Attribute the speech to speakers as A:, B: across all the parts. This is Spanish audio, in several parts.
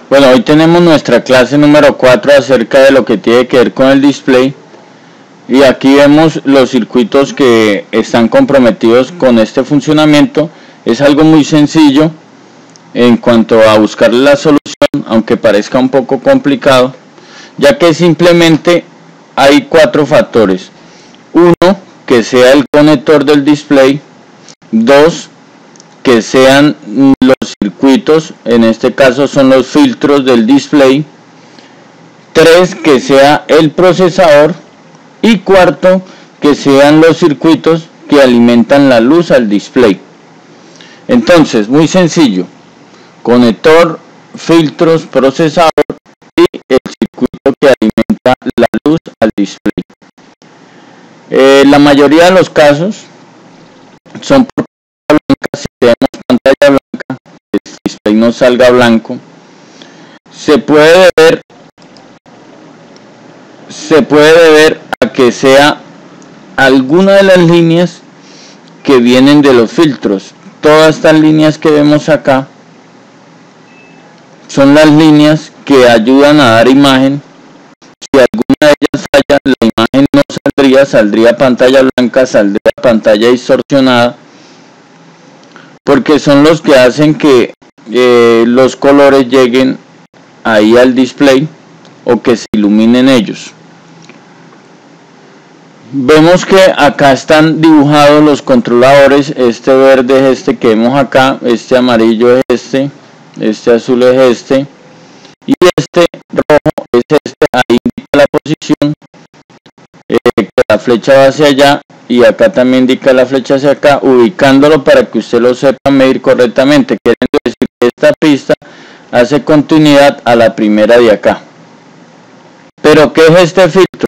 A: Bueno, hoy tenemos nuestra clase número 4 acerca de lo que tiene que ver con el display, y aquí vemos los circuitos que están comprometidos con este funcionamiento. Es algo muy sencillo en cuanto a buscar la solución, aunque parezca un poco complicado, ya que simplemente hay 4 factores. 1, que sea el conector del display. 2, que sean los circuitos, en este caso son los filtros del display. 3, que sea el procesador. Y 4, que sean los circuitos que alimentan la luz al display. Entonces, muy sencillo: conector, filtros, procesador y el circuito que alimenta la luz al display. La mayoría de los casos son por pantalla blanca. Si tenemos pantalla blanca, el display no salga blanco, se puede deber a que sea alguna de las líneas que vienen de los filtros. Todas estas líneas que vemos acá son las líneas que ayudan a dar imagen. Si alguna de ellas falla, la imagen no saldría pantalla blanca, saldría pantalla distorsionada, porque son los que hacen que los colores lleguen ahí al display o que se iluminen ellos. Vemos que acá están dibujados los controladores. Este verde es este que vemos acá, este amarillo es este azul es este, y este rojo es este. Ahí indica la posición, que la flecha va hacia allá, y acá también indica la flecha hacia acá, ubicándolo para que usted lo sepa medir correctamente, queriendo decir que esta pista hace continuidad a la primera de acá. Pero ¿qué es este filtro?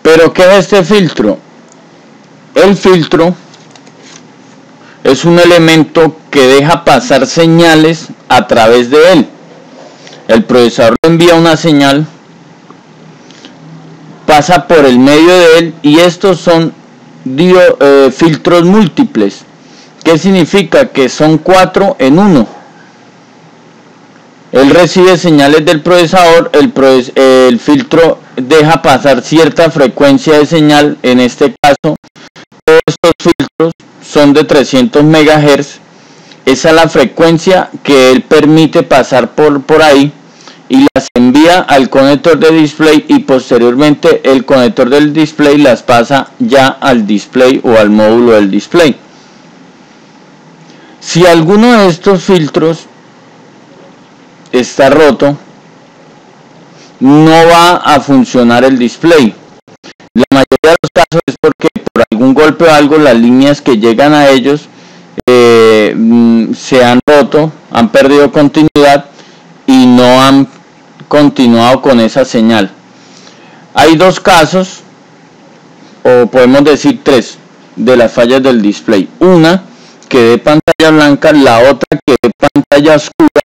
A: ¿Pero qué es este filtro? El filtro es un elemento que deja pasar señales a través de él. El procesador envía una señal, pasa por el medio de él, y estos son filtros múltiples. ¿Qué significa? Que son 4 en 1. Él recibe señales del procesador, el filtro deja pasar cierta frecuencia de señal. En este caso, todos estos filtros son de 300 MHz. Esa es la frecuencia que él permite pasar por ahí, y las envía al conector de display, y posteriormente el conector del display las pasa ya al display o al módulo del display. Si alguno de estos filtros está roto, no va a funcionar el display. La mayoría de los casos es porque por algún golpe o algo las líneas que llegan a ellos se han roto, han perdido continuidad y no han continuado con esa señal. Hay 2 casos, o podemos decir 3, de las fallas del display: una que dé pantalla blanca, la otra que dé pantalla oscura,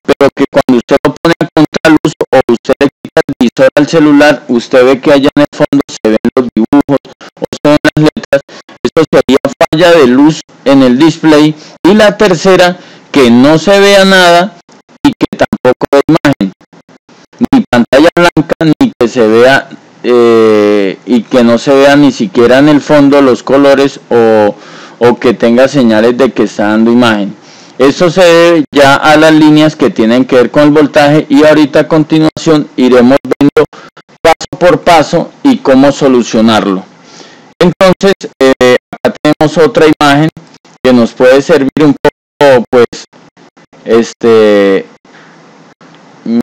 A: pero que cuando usted lo pone a contraluz o usted le quita el visor al celular, usted ve que allá en el fondo se ven los dibujos o se ven las letras. Esto sería falla de luz en el display. Y la tercera, que no se vea nada y que tampoco hay imagen, ni pantalla blanca, ni que se vea y que no se vea ni siquiera en el fondo los colores, o que tenga señales de que está dando imagen. Esto se debe ya a las líneas que tienen que ver con el voltaje, y ahorita a continuación iremos viendo paso por paso y cómo solucionarlo. Entonces, acá tenemos otra imagen que nos puede servir un poco, pues,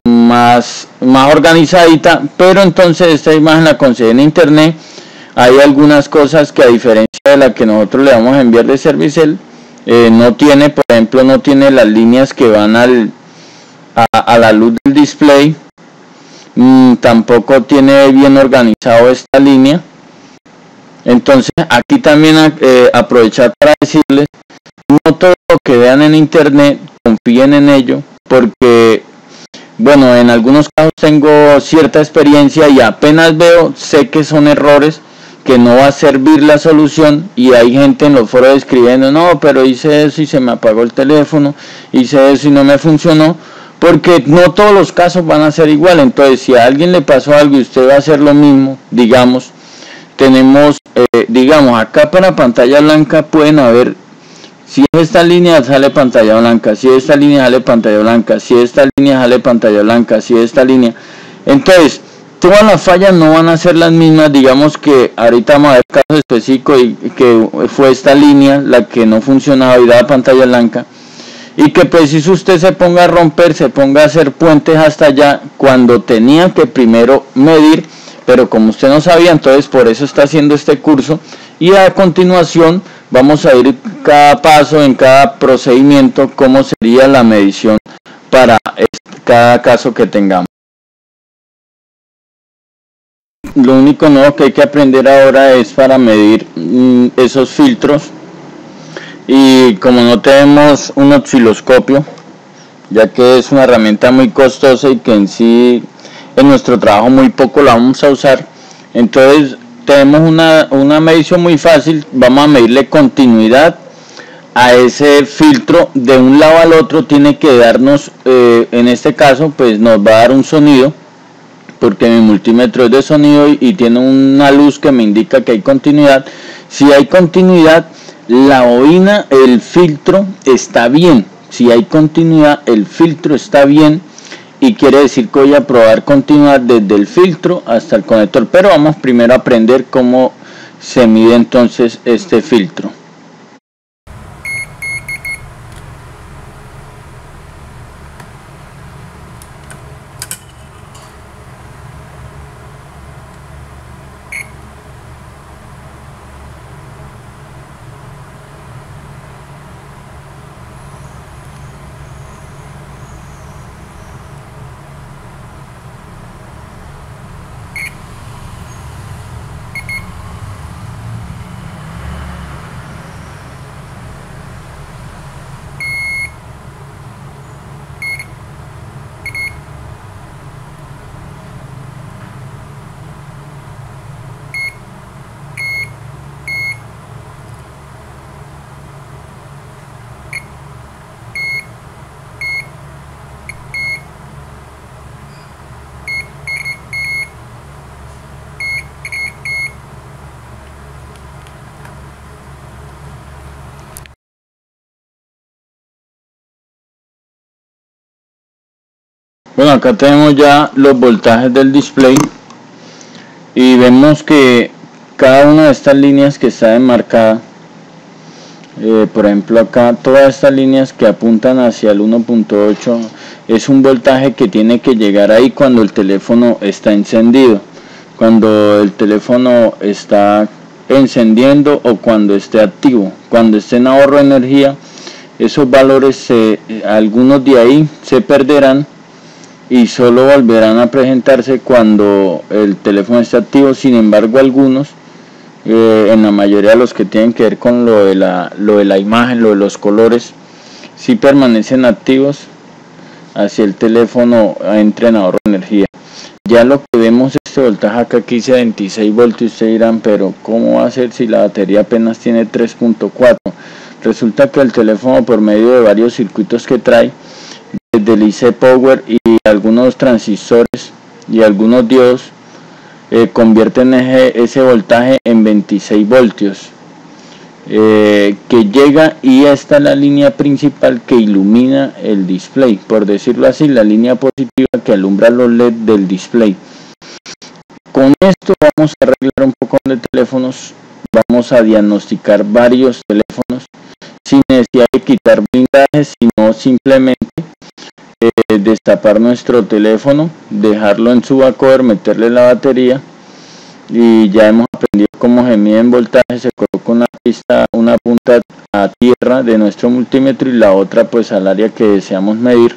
A: más organizadita, pero entonces esta imagen la conseguí en internet. Hay algunas cosas que, a diferencia de la que nosotros le vamos a enviar de Servicel, no tiene. Por ejemplo, no tiene las líneas que van a la luz del display. Tampoco tiene bien organizado esta línea. Entonces aquí también aprovechar para decirles: no todo lo que vean en internet confíen en ello, porque bueno, en algunos casos tengo cierta experiencia y apenas veo, sé que son errores, que no va a servir la solución, y hay gente en los foros escribiendo, no, pero hice eso y se me apagó el teléfono, hice eso y no me funcionó, porque no todos los casos van a ser igual. Entonces, si a alguien le pasó algo y usted va a hacer lo mismo, digamos, tenemos, digamos, acá para pantalla blanca pueden haber, si esta línea sale pantalla blanca, si esta línea sale pantalla blanca, si esta línea sale pantalla blanca, si esta línea, entonces, todas las fallas no van a ser las mismas. Digamos que ahorita vamos a ver caso específico y que fue esta línea la que no funcionaba y daba pantalla blanca, y que preciso usted se ponga a romper, se ponga a hacer puentes hasta allá cuando tenía que primero medir, pero como usted no sabía, entonces por eso está haciendo este curso, y a continuación vamos a ir cada paso en cada procedimiento cómo sería la medición para cada caso que tengamos. Lo único nuevo que hay que aprender ahora es para medir esos filtros, y como no tenemos un osciloscopio, ya que es una herramienta muy costosa y que en sí en nuestro trabajo muy poco la vamos a usar, entonces tenemos una medición muy fácil. Vamos a medirle continuidad a ese filtro de un lado al otro. Tiene que darnos, en este caso pues nos va a dar un sonido, porque mi multímetro es de sonido y tiene una luz que me indica que hay continuidad. Si hay continuidad, la bobina, el filtro está bien. Si hay continuidad, el filtro está bien, y quiere decir que voy a probar continuidad desde el filtro hasta el conector. Pero vamos primero a aprender cómo se mide entonces este filtro. Bueno, acá tenemos ya los voltajes del display, y vemos que cada una de estas líneas que está enmarcada, por ejemplo acá todas estas líneas que apuntan hacia el 1.8, es un voltaje que tiene que llegar ahí cuando el teléfono está encendido, cuando el teléfono está encendiendo o cuando esté activo. Cuando esté en ahorro de energía, esos valores, algunos de ahí se perderán y solo volverán a presentarse cuando el teléfono esté activo. Sin embargo, algunos, en la mayoría de los que tienen que ver con lo de la imagen, lo de los colores, sí permanecen activos hacia el teléfono entre en ahorro de energía. Ya lo que vemos, este voltaje acá que dice 26 voltios, ustedes dirán, pero ¿cómo va a ser si la batería apenas tiene 3.4? Resulta que el teléfono, por medio de varios circuitos que trae, desde el IC Power y algunos transistores y algunos diodos, convierten ese voltaje en 26 voltios, que llega, y esta es la línea principal que ilumina el display, por decirlo así, la línea positiva que alumbra los LED del display. Con esto vamos a arreglar un poco de teléfonos, vamos a diagnosticar varios teléfonos sin necesidad de quitar blindajes, sino simplemente destapar nuestro teléfono, dejarlo en su bacoder, meterle la batería, y ya hemos aprendido cómo se miden voltajes. Se coloca una punta a tierra de nuestro multímetro y la otra pues al área que deseamos medir,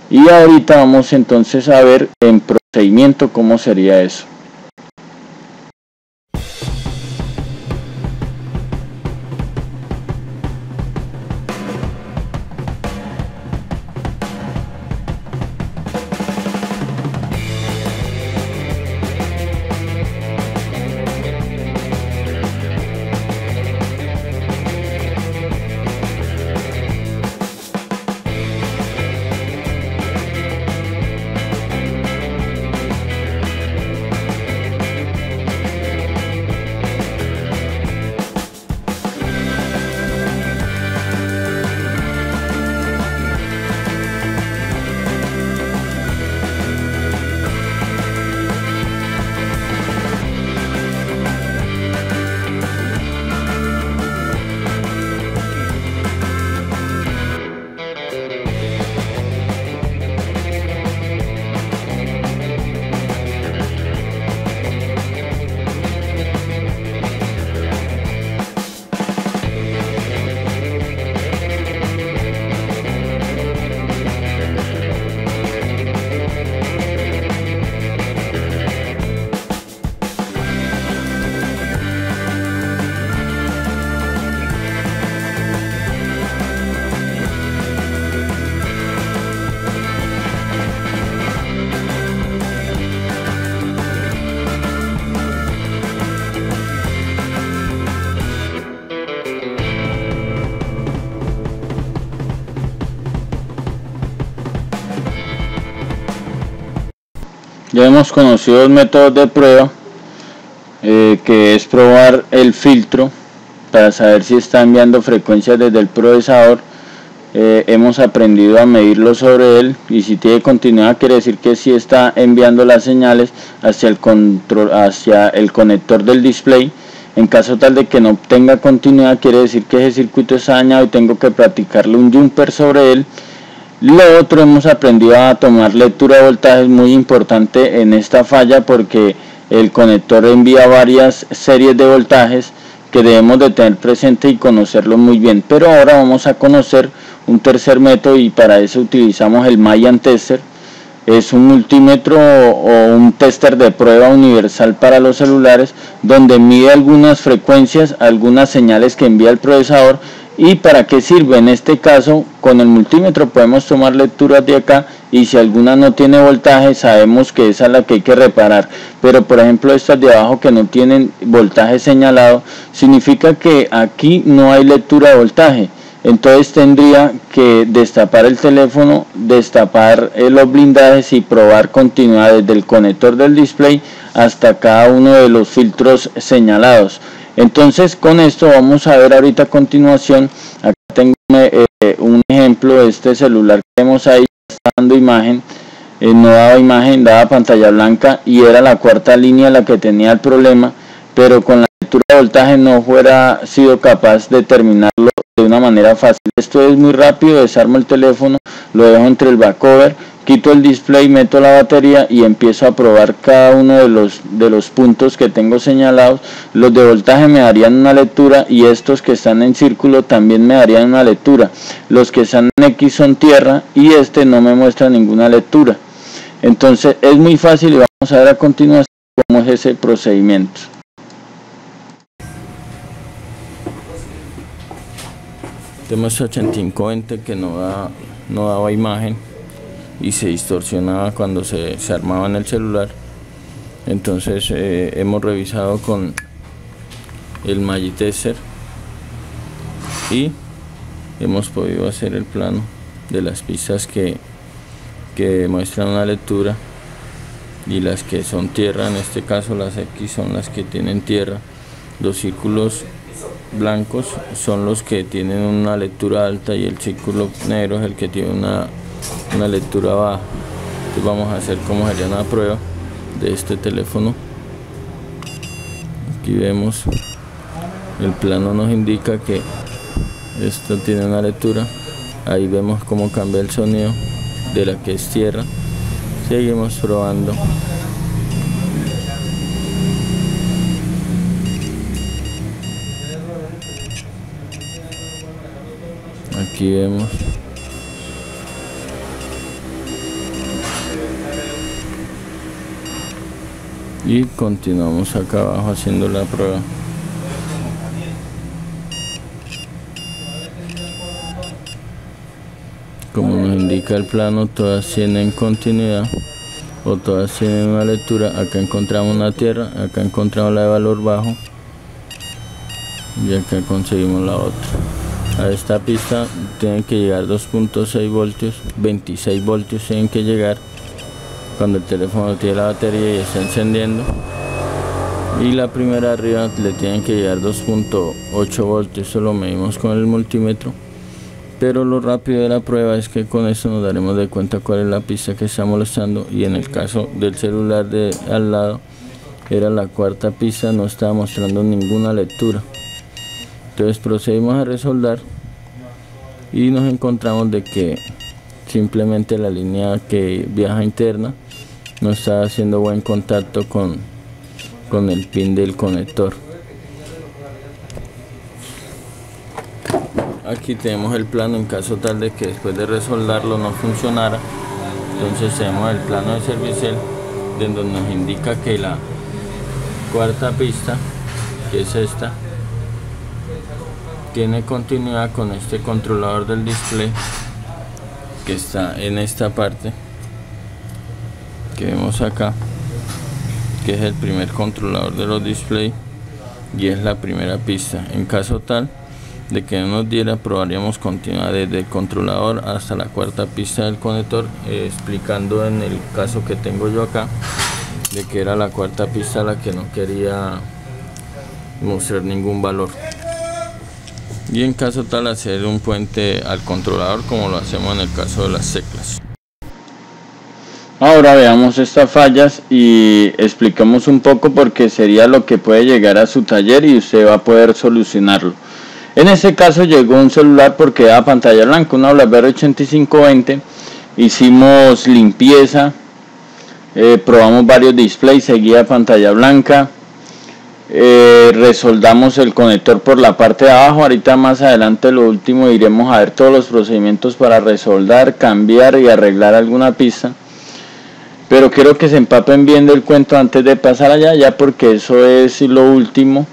A: y ahorita vamos entonces a ver en procedimiento cómo sería eso. Ya hemos conocido dos métodos de prueba, que es probar el filtro para saber si está enviando frecuencias desde el procesador. Hemos aprendido a medirlo sobre él, y si tiene continuidad quiere decir que sí está enviando las señales hacia el conector del display. En caso tal de que no tenga continuidad, quiere decir que ese circuito está dañado y tengo que practicarle un jumper sobre él. Lo otro, hemos aprendido a tomar lectura de voltajes, muy importante en esta falla, porque el conector envía varias series de voltajes que debemos de tener presente y conocerlo muy bien. Pero ahora vamos a conocer un tercer método, y para eso utilizamos el Mayan Tester. Es un multímetro o un tester de prueba universal para los celulares, donde mide algunas frecuencias, algunas señales que envía el procesador. ¿Y para qué sirve? En este caso, con el multímetro podemos tomar lecturas de acá, y si alguna no tiene voltaje, sabemos que esa es la que hay que reparar. Pero por ejemplo, estas de abajo que no tienen voltaje señalado, significa que aquí no hay lectura de voltaje. Entonces tendría que destapar el teléfono, destapar los blindajes y probar continuidad desde el conector del display hasta cada uno de los filtros señalados. Entonces, con esto vamos a ver ahorita a continuación. Acá tengo un ejemplo de este celular que vemos ahí, está dando imagen, no daba imagen, daba pantalla blanca, y era la cuarta línea la que tenía el problema, pero con la lectura de voltaje no fuera sido capaz de terminarlo de una manera fácil. Esto es muy rápido: desarmo el teléfono, lo dejo entre el backcover, quito el display, meto la batería y empiezo a probar cada uno de los puntos que tengo señalados. Los de voltaje me darían una lectura, y estos que están en círculo también me darían una lectura. Los que están en X son tierra, y este no me muestra ninguna lectura. Entonces es muy fácil, y vamos a ver a continuación cómo es ese procedimiento. Tenemos 8520 que no daba imagen y se distorsionaba cuando se armaba en el celular. Entonces hemos revisado con el Mayan Tester y hemos podido hacer el plano de las pistas que muestran una lectura, y las que son tierra, en este caso las X son las que tienen tierra. Los círculos blancos son los que tienen una lectura alta, y el círculo negro es el que tiene una lectura baja. Entonces vamos a hacer como sería una prueba de este teléfono. Aquí vemos el plano, nos indica que esto tiene una lectura. Ahí vemos cómo cambia el sonido de la que es tierra. Seguimos probando. Aquí vemos y continuamos acá abajo haciendo la prueba. Como nos indica el plano, todas tienen continuidad o todas tienen una lectura. Acá encontramos una tierra, acá encontramos la de valor bajo, y acá conseguimos la otra. A esta pista tienen que llegar 2.6 voltios, 26 voltios tienen que llegar cuando el teléfono tiene la batería y está encendiendo. Y la primera arriba le tienen que llegar 2.8 voltios, eso lo medimos con el multímetro. Pero lo rápido de la prueba es que con esto nos daremos de cuenta cuál es la pista que está molestando, y en el caso del celular de al lado era la cuarta pista, no estaba mostrando ninguna lectura. Entonces procedimos a resoldar y nos encontramos de que simplemente la línea que viaja interna no está haciendo buen contacto con el pin del conector. Aquí tenemos el plano en caso tal de que después de resoldarlo no funcionara. Entonces tenemos el plano de Servicel, donde nos indica que la cuarta pista, que es esta, tiene continuidad con este controlador del display que está en esta parte que vemos acá, que es el primer controlador de los displays y es la primera pista. En caso tal de que no nos diera, probaríamos continuidad desde el controlador hasta la cuarta pista del conector, explicando en el caso que tengo yo acá de que era la cuarta pista la que no quería mostrar ningún valor. Y en caso tal, hacer un puente al controlador como lo hacemos en el caso de las teclas. Ahora veamos estas fallas y expliquemos un poco porque sería lo que puede llegar a su taller y usted va a poder solucionarlo. En este caso llegó un celular porque da pantalla blanca, una BlackBerry 8520. Hicimos limpieza, probamos varios displays, seguía pantalla blanca. Resoldamos el conector por la parte de abajo. Ahorita más adelante, lo último, iremos a ver todos los procedimientos para resoldar, cambiar y arreglar alguna pista, pero quiero que se empapen bien del cuento antes de pasar allá, ya porque eso es lo último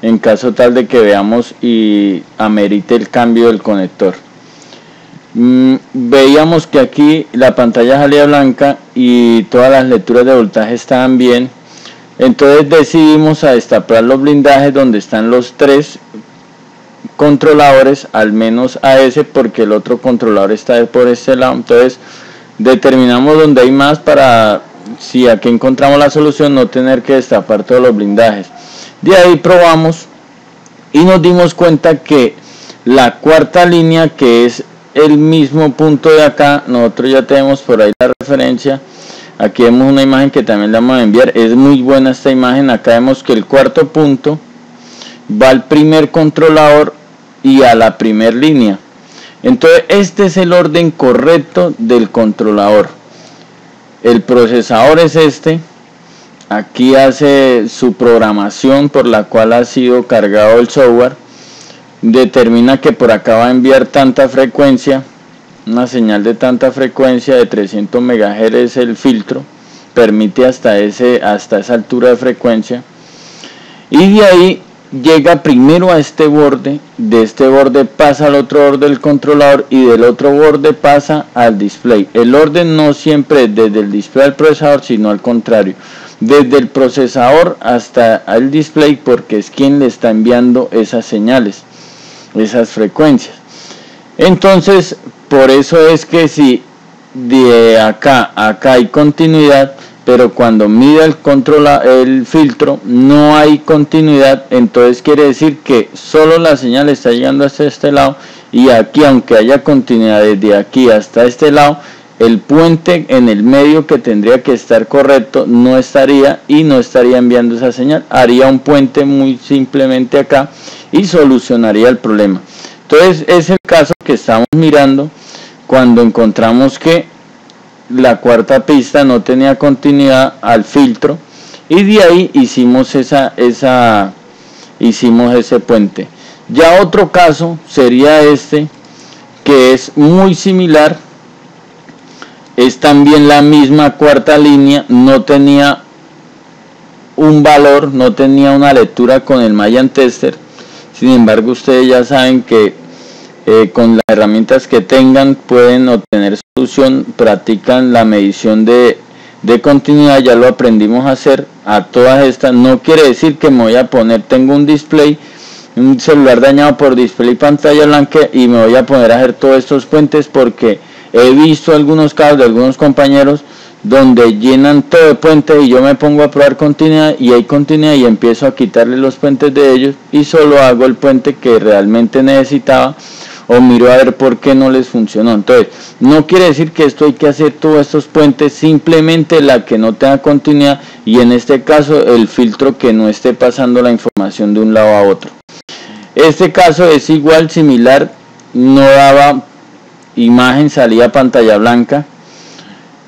A: en caso tal de que veamos y amerite el cambio del conector. Veíamos que aquí la pantalla salía blanca y todas las lecturas de voltaje estaban bien. Entonces decidimos a destapar los blindajes donde están los tres controladores, al menos a ese, porque el otro controlador está por este lado. Entonces determinamos donde hay más para, si aquí encontramos la solución, no tener que destapar todos los blindajes. De ahí probamos y nos dimos cuenta que la cuarta línea, que es el mismo punto de acá, nosotros ya tenemos por ahí la referencia. Aquí vemos una imagen que también la vamos a enviar, es muy buena esta imagen. Acá vemos que el cuarto punto va al primer controlador y a la primer línea. Entonces este es el orden correcto del controlador. El procesador es este. Aquí hace su programación por la cual ha sido cargado el software. Determina que por acá va a enviar tanta frecuencia, una señal de tanta frecuencia de 300 MHz. El filtro permite hasta esa altura de frecuencia, y de ahí llega primero a este borde, de este borde pasa al otro borde del controlador y del otro borde pasa al display. El orden no siempre es desde el display al procesador, sino al contrario, desde el procesador hasta el display, porque es quien le está enviando esas señales, esas frecuencias. Entonces por eso es que si de acá a acá hay continuidad, pero cuando mide el filtro no hay continuidad, entonces quiere decir que solo la señal está llegando hasta este lado, y aquí, aunque haya continuidad desde aquí hasta este lado, el puente en el medio, que tendría que estar correcto, no estaría, y no estaría enviando esa señal. Haría un puente muy simplemente acá y solucionaría el problema. Entonces es el caso que estamos mirando cuando encontramos que la cuarta pista no tenía continuidad al filtro, y de ahí hicimos hicimos ese puente. Ya otro caso sería este, que es muy similar, es también la misma cuarta línea, no tenía un valor, no tenía una lectura con el Mayan Tester. Sin embargo, ustedes ya saben que con las herramientas que tengan pueden obtener solución. Practican la medición de continuidad, ya lo aprendimos a hacer. A todas estas, no quiere decir que me voy a poner, tengo un display, un celular dañado por display y pantalla blanca, y me voy a poner a hacer todos estos puentes, porque he visto algunos casos de algunos compañeros donde llenan todo de puentes y yo me pongo a probar continuidad y hay continuidad y empiezo a quitarle los puentes de ellos y solo hago el puente que realmente necesitaba, o miro a ver por qué no les funcionó. Entonces no quiere decir que esto hay que hacer todos estos puentes, simplemente la que no tenga continuidad, y en este caso el filtro que no esté pasando la información de un lado a otro. Este caso es igual, similar, no daba imagen, salía pantalla blanca.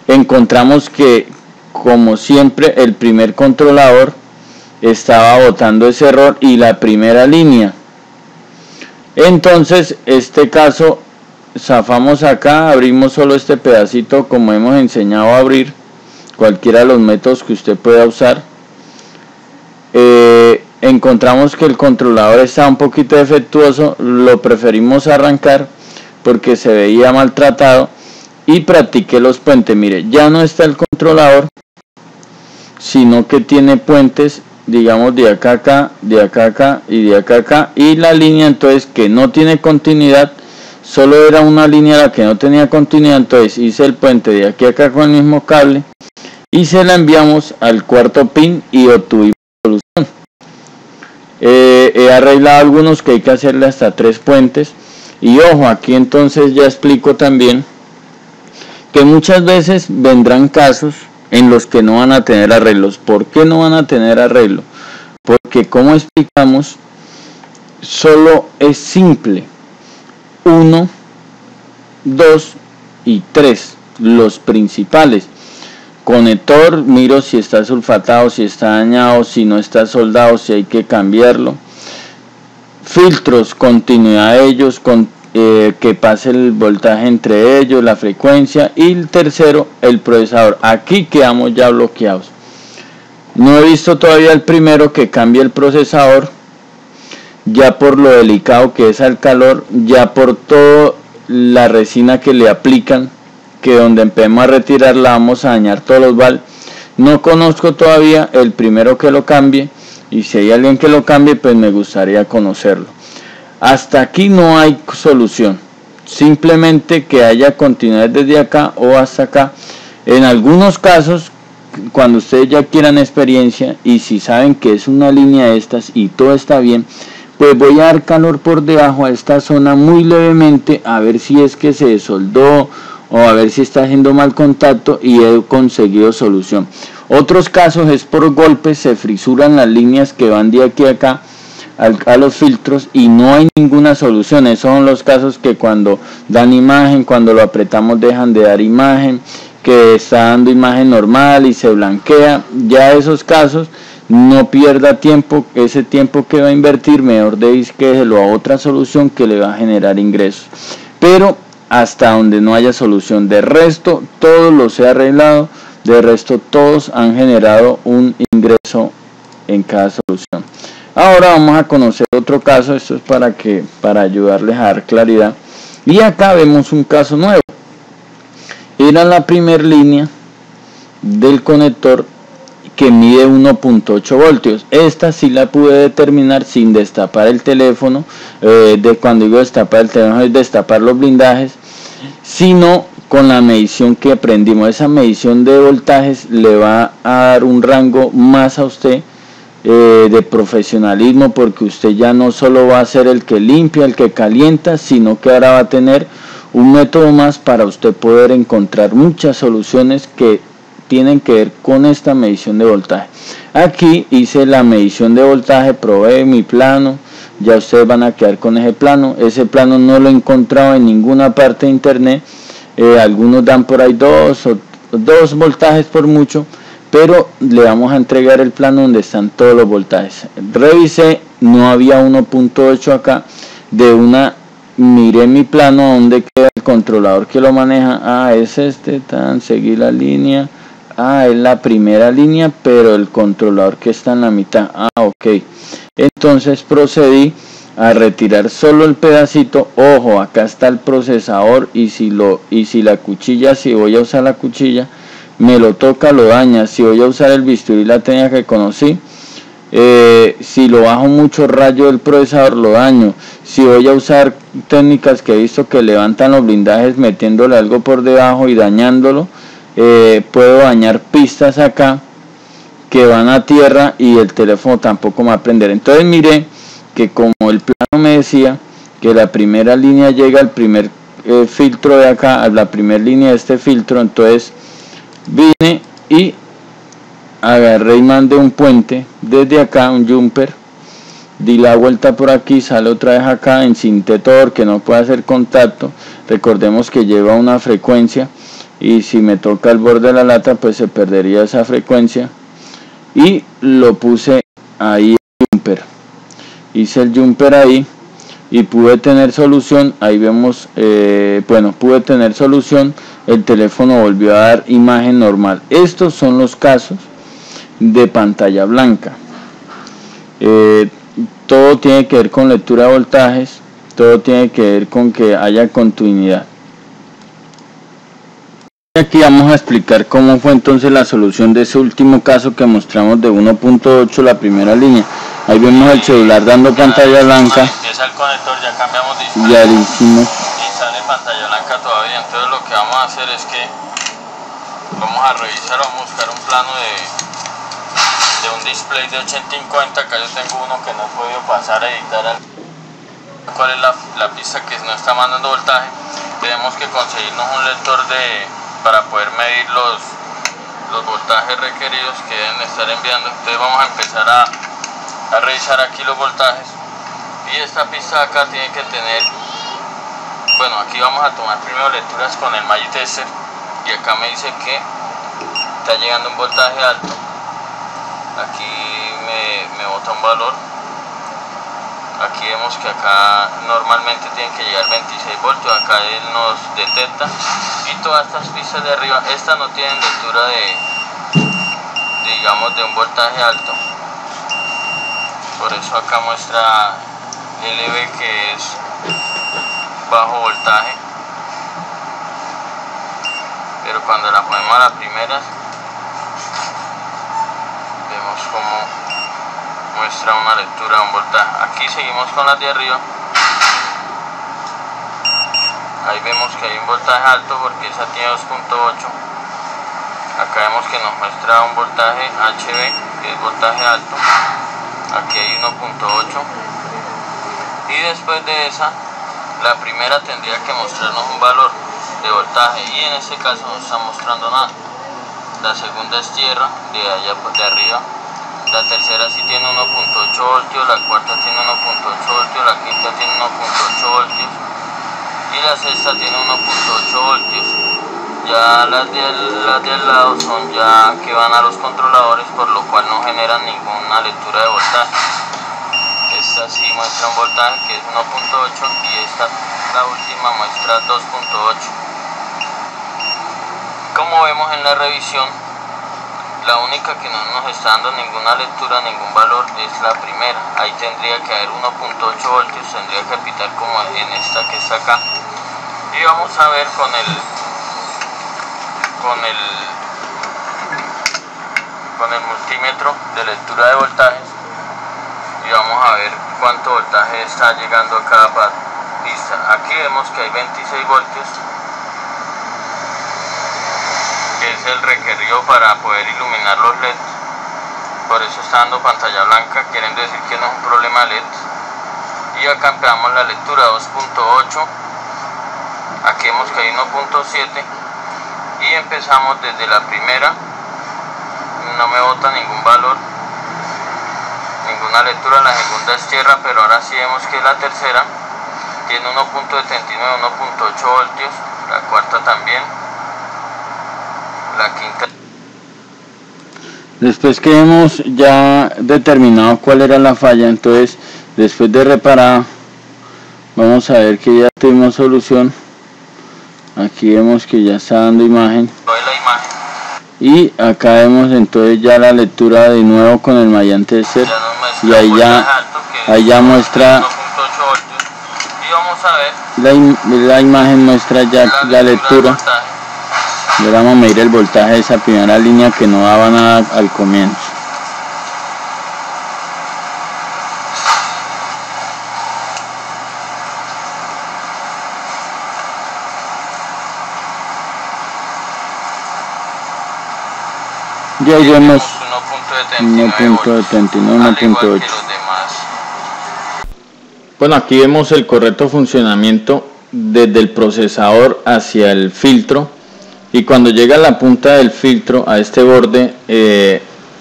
A: Encontramos que, como siempre, el primer controlador estaba botando ese error y la primera línea. Entonces este caso zafamos acá, abrimos solo este pedacito como hemos enseñado a abrir, cualquiera de los métodos que usted pueda usar. Encontramos que el controlador está un poquito defectuoso, lo preferimos arrancar porque se veía maltratado, y practiqué los puentes. Mire, ya no está el controlador, sino que tiene puentes, digamos, de acá a acá, de acá a acá y de acá a acá, y la línea entonces que no tiene continuidad, solo era una línea la que no tenía continuidad. Entonces hice el puente de aquí a acá con el mismo cable, y se la enviamos al cuarto pin y obtuvimos solución. He arreglado algunos que hay que hacerle hasta 3 puentes, y ojo, aquí entonces ya explico también que muchas veces vendrán casos en los que no van a tener arreglos. ¿Por qué no van a tener arreglo? Porque, como explicamos, solo es simple 1, 2 y 3 los principales. Conector, miro si está sulfatado, si está dañado, si no está soldado, si hay que cambiarlo. Filtros, continuidad de ellos, que pase el voltaje entre ellos, la frecuencia. Y el tercero, el procesador. Aquí quedamos ya bloqueados. No he visto todavía el primero, que cambie el procesador, ya por lo delicado que es al calor, ya por toda la resina que le aplican, que donde empecemos a retirarla vamos a dañar todos los valves. No conozco todavía el primero que lo cambie, y si hay alguien que lo cambie, pues me gustaría conocerlo. Hasta aquí no hay solución, simplemente que haya continuidad desde acá o hasta acá. En algunos casos, cuando ustedes ya quieran experiencia, y si saben que es una línea de estas y todo está bien, pues voy a dar calor por debajo a esta zona muy levemente, a ver si es que se soldó, o a ver si está haciendo mal contacto, y he conseguido solución. Otros casos es por golpes, se frisuran las líneas que van de aquí a acá a los filtros y no hay ninguna solución. Esos son los casos que cuando dan imagen, cuando lo apretamos dejan de dar imagen, que está dando imagen normal y se blanquea. Ya esos casos, no pierda tiempo, ese tiempo que va a invertir, mejor déjelo a otra solución que le va a generar ingresos. Pero hasta donde no haya solución, de resto todos los he arreglado, de resto todos han generado un ingreso en cada solución. Ahora vamos a conocer otro caso. Esto es para ayudarles a dar claridad, y acá vemos un caso nuevo. Era la primera línea del conector que mide 1.8 voltios. Esta sí la pude determinar sin destapar el teléfono. Cuando digo destapar el teléfono, es destapar los blindajes, sino con la medición que aprendimos. Esa medición de voltajes le va a dar un rango más a usted de profesionalismo, porque usted ya no solo va a ser el que limpia, el que calienta, sino que ahora va a tener un método más para usted poder encontrar muchas soluciones que tienen que ver con esta medición de voltaje. Aquí hice la medición de voltaje, probé mi plano, ya ustedes van a quedar con ese plano. Ese plano no lo he encontrado en ninguna parte de internet. Algunos dan por ahí 2 voltajes por mucho, pero le vamos a entregar el plano donde están todos los voltajes. Revisé, no había 1.8 acá. Miré mi plano donde queda el controlador que lo maneja. Es este, seguí la línea. Es la primera línea, pero el controlador que está en la mitad. Ok. Entonces procedí a retirar solo el pedacito. Ojo, acá está el procesador, y si la cuchilla, si voy a usar la cuchilla, me lo toca, lo daña. Si voy a usar el bisturí, la técnica que conocí, si lo bajo mucho rayo del procesador, lo daño. Si voy a usar técnicas que he visto que levantan los blindajes metiéndole algo por debajo y dañándolo, puedo dañar pistas acá que van a tierra, y el teléfono tampoco me va a prender. Entonces miré que, como el plano me decía que la primera línea llega al primer filtro de acá, a la primera línea de este filtro, entonces vine y agarré y mandé un puente desde acá, un jumper, di la vuelta por aquí, sale otra vez acá, encinté todo que no puede hacer contacto. Recordemos que lleva una frecuencia, y si me toca el borde de la lata, pues se perdería esa frecuencia, y lo puse ahí el jumper. Hice el jumper ahí y pude tener solución. Ahí vemos, pude tener solución. El teléfono volvió a dar imagen normal. Estos son los casos de pantalla blanca. Todo tiene que ver con lectura de voltajes, todo tiene que ver con que haya continuidad. Aquí vamos a explicar cómo fue entonces la solución de ese último caso que mostramos de 1.8, la primera línea. Ahí vemos el celular dando pantalla blanca.
B: Empieza el conector, ya cambiamos display.
A: Ya lo hicimos.
B: Y sale pantalla blanca todavía. Entonces lo que vamos a hacer es que Vamos a revisar, vamos a buscar un plano de un display de 8050. Acá yo tengo uno que no he podido pasar a editar. ¿Cuál es la pista que no está mandando voltaje? Tenemos que conseguirnos un lector para poder medir los voltajes requeridos que deben estar enviando. Entonces vamos a empezar a revisar aquí los voltajes, y esta pista acá tiene que tener, bueno, aquí vamos a tomar primero lecturas con el Magitester, y acá me dice que está llegando un voltaje alto. Aquí me bota un valor. Aquí vemos que acá normalmente tienen que llegar 26 voltios, acá él nos detecta, y todas estas pistas de arriba, estas no tienen lectura digamos de un voltaje alto, por eso acá muestra LV, que es bajo voltaje, pero cuando la ponemos a las primeras vemos como muestra una lectura de un voltaje. Aquí seguimos con las de arriba. Ahí vemos que hay un voltaje alto porque esa tiene 2.8. Acá vemos que nos muestra un voltaje HV, que es voltaje alto. Aquí hay 1.8. Y después de esa, la primera tendría que mostrarnos un valor de voltaje, y en este caso no está mostrando nada. La segunda es tierra, de allá de arriba. La tercera sí tiene 1.8 voltios, la cuarta tiene 1.8 voltios, la quinta tiene 1.8 voltios y la sexta tiene 1.8 voltios. Ya las de al lado son ya que van a los controladores, por lo cual no generan ninguna lectura de voltaje. Esta sí muestra un voltaje que es 1.8 y esta, la última, muestra 2.8. Como vemos en la revisión, la única que no nos está dando ninguna lectura, ningún valor, es la primera. Ahí tendría que haber 1.8 voltios, tendría que pitar como en esta que está acá. Y vamos a ver con el multímetro de lectura de voltajes, y vamos a ver cuánto voltaje está llegando a cada pista. Aquí vemos que hay 26 voltios, que es el requerido para poder iluminar los LEDs, por eso está dando pantalla blanca, quieren decir que no es un problema LED. Y acá empezamos la lectura 2.8, aquí vemos que hay 1.7, y empezamos desde la primera, no me bota ningún valor, ninguna lectura. La segunda es tierra, pero ahora sí vemos que la tercera tiene 1.79, 1.8 voltios, la cuarta también, la quinta.
A: Después que hemos ya determinado cuál era la falla, entonces después de reparar, vamos a ver que ya tuvimos solución. Aquí vemos que ya está dando imagen. Y acá vemos entonces ya la lectura de nuevo con el Magitester, y ahí ya muestra,
B: y vamos a ver
A: la imagen muestra ya la lectura. Y ahora vamos a medir el voltaje de esa primera línea que no daba nada al comienzo. Y ahí vemos 1.79, 1.8. Bueno, aquí vemos el correcto funcionamiento desde el procesador hacia el filtro, y cuando llega a la punta del filtro, a este borde,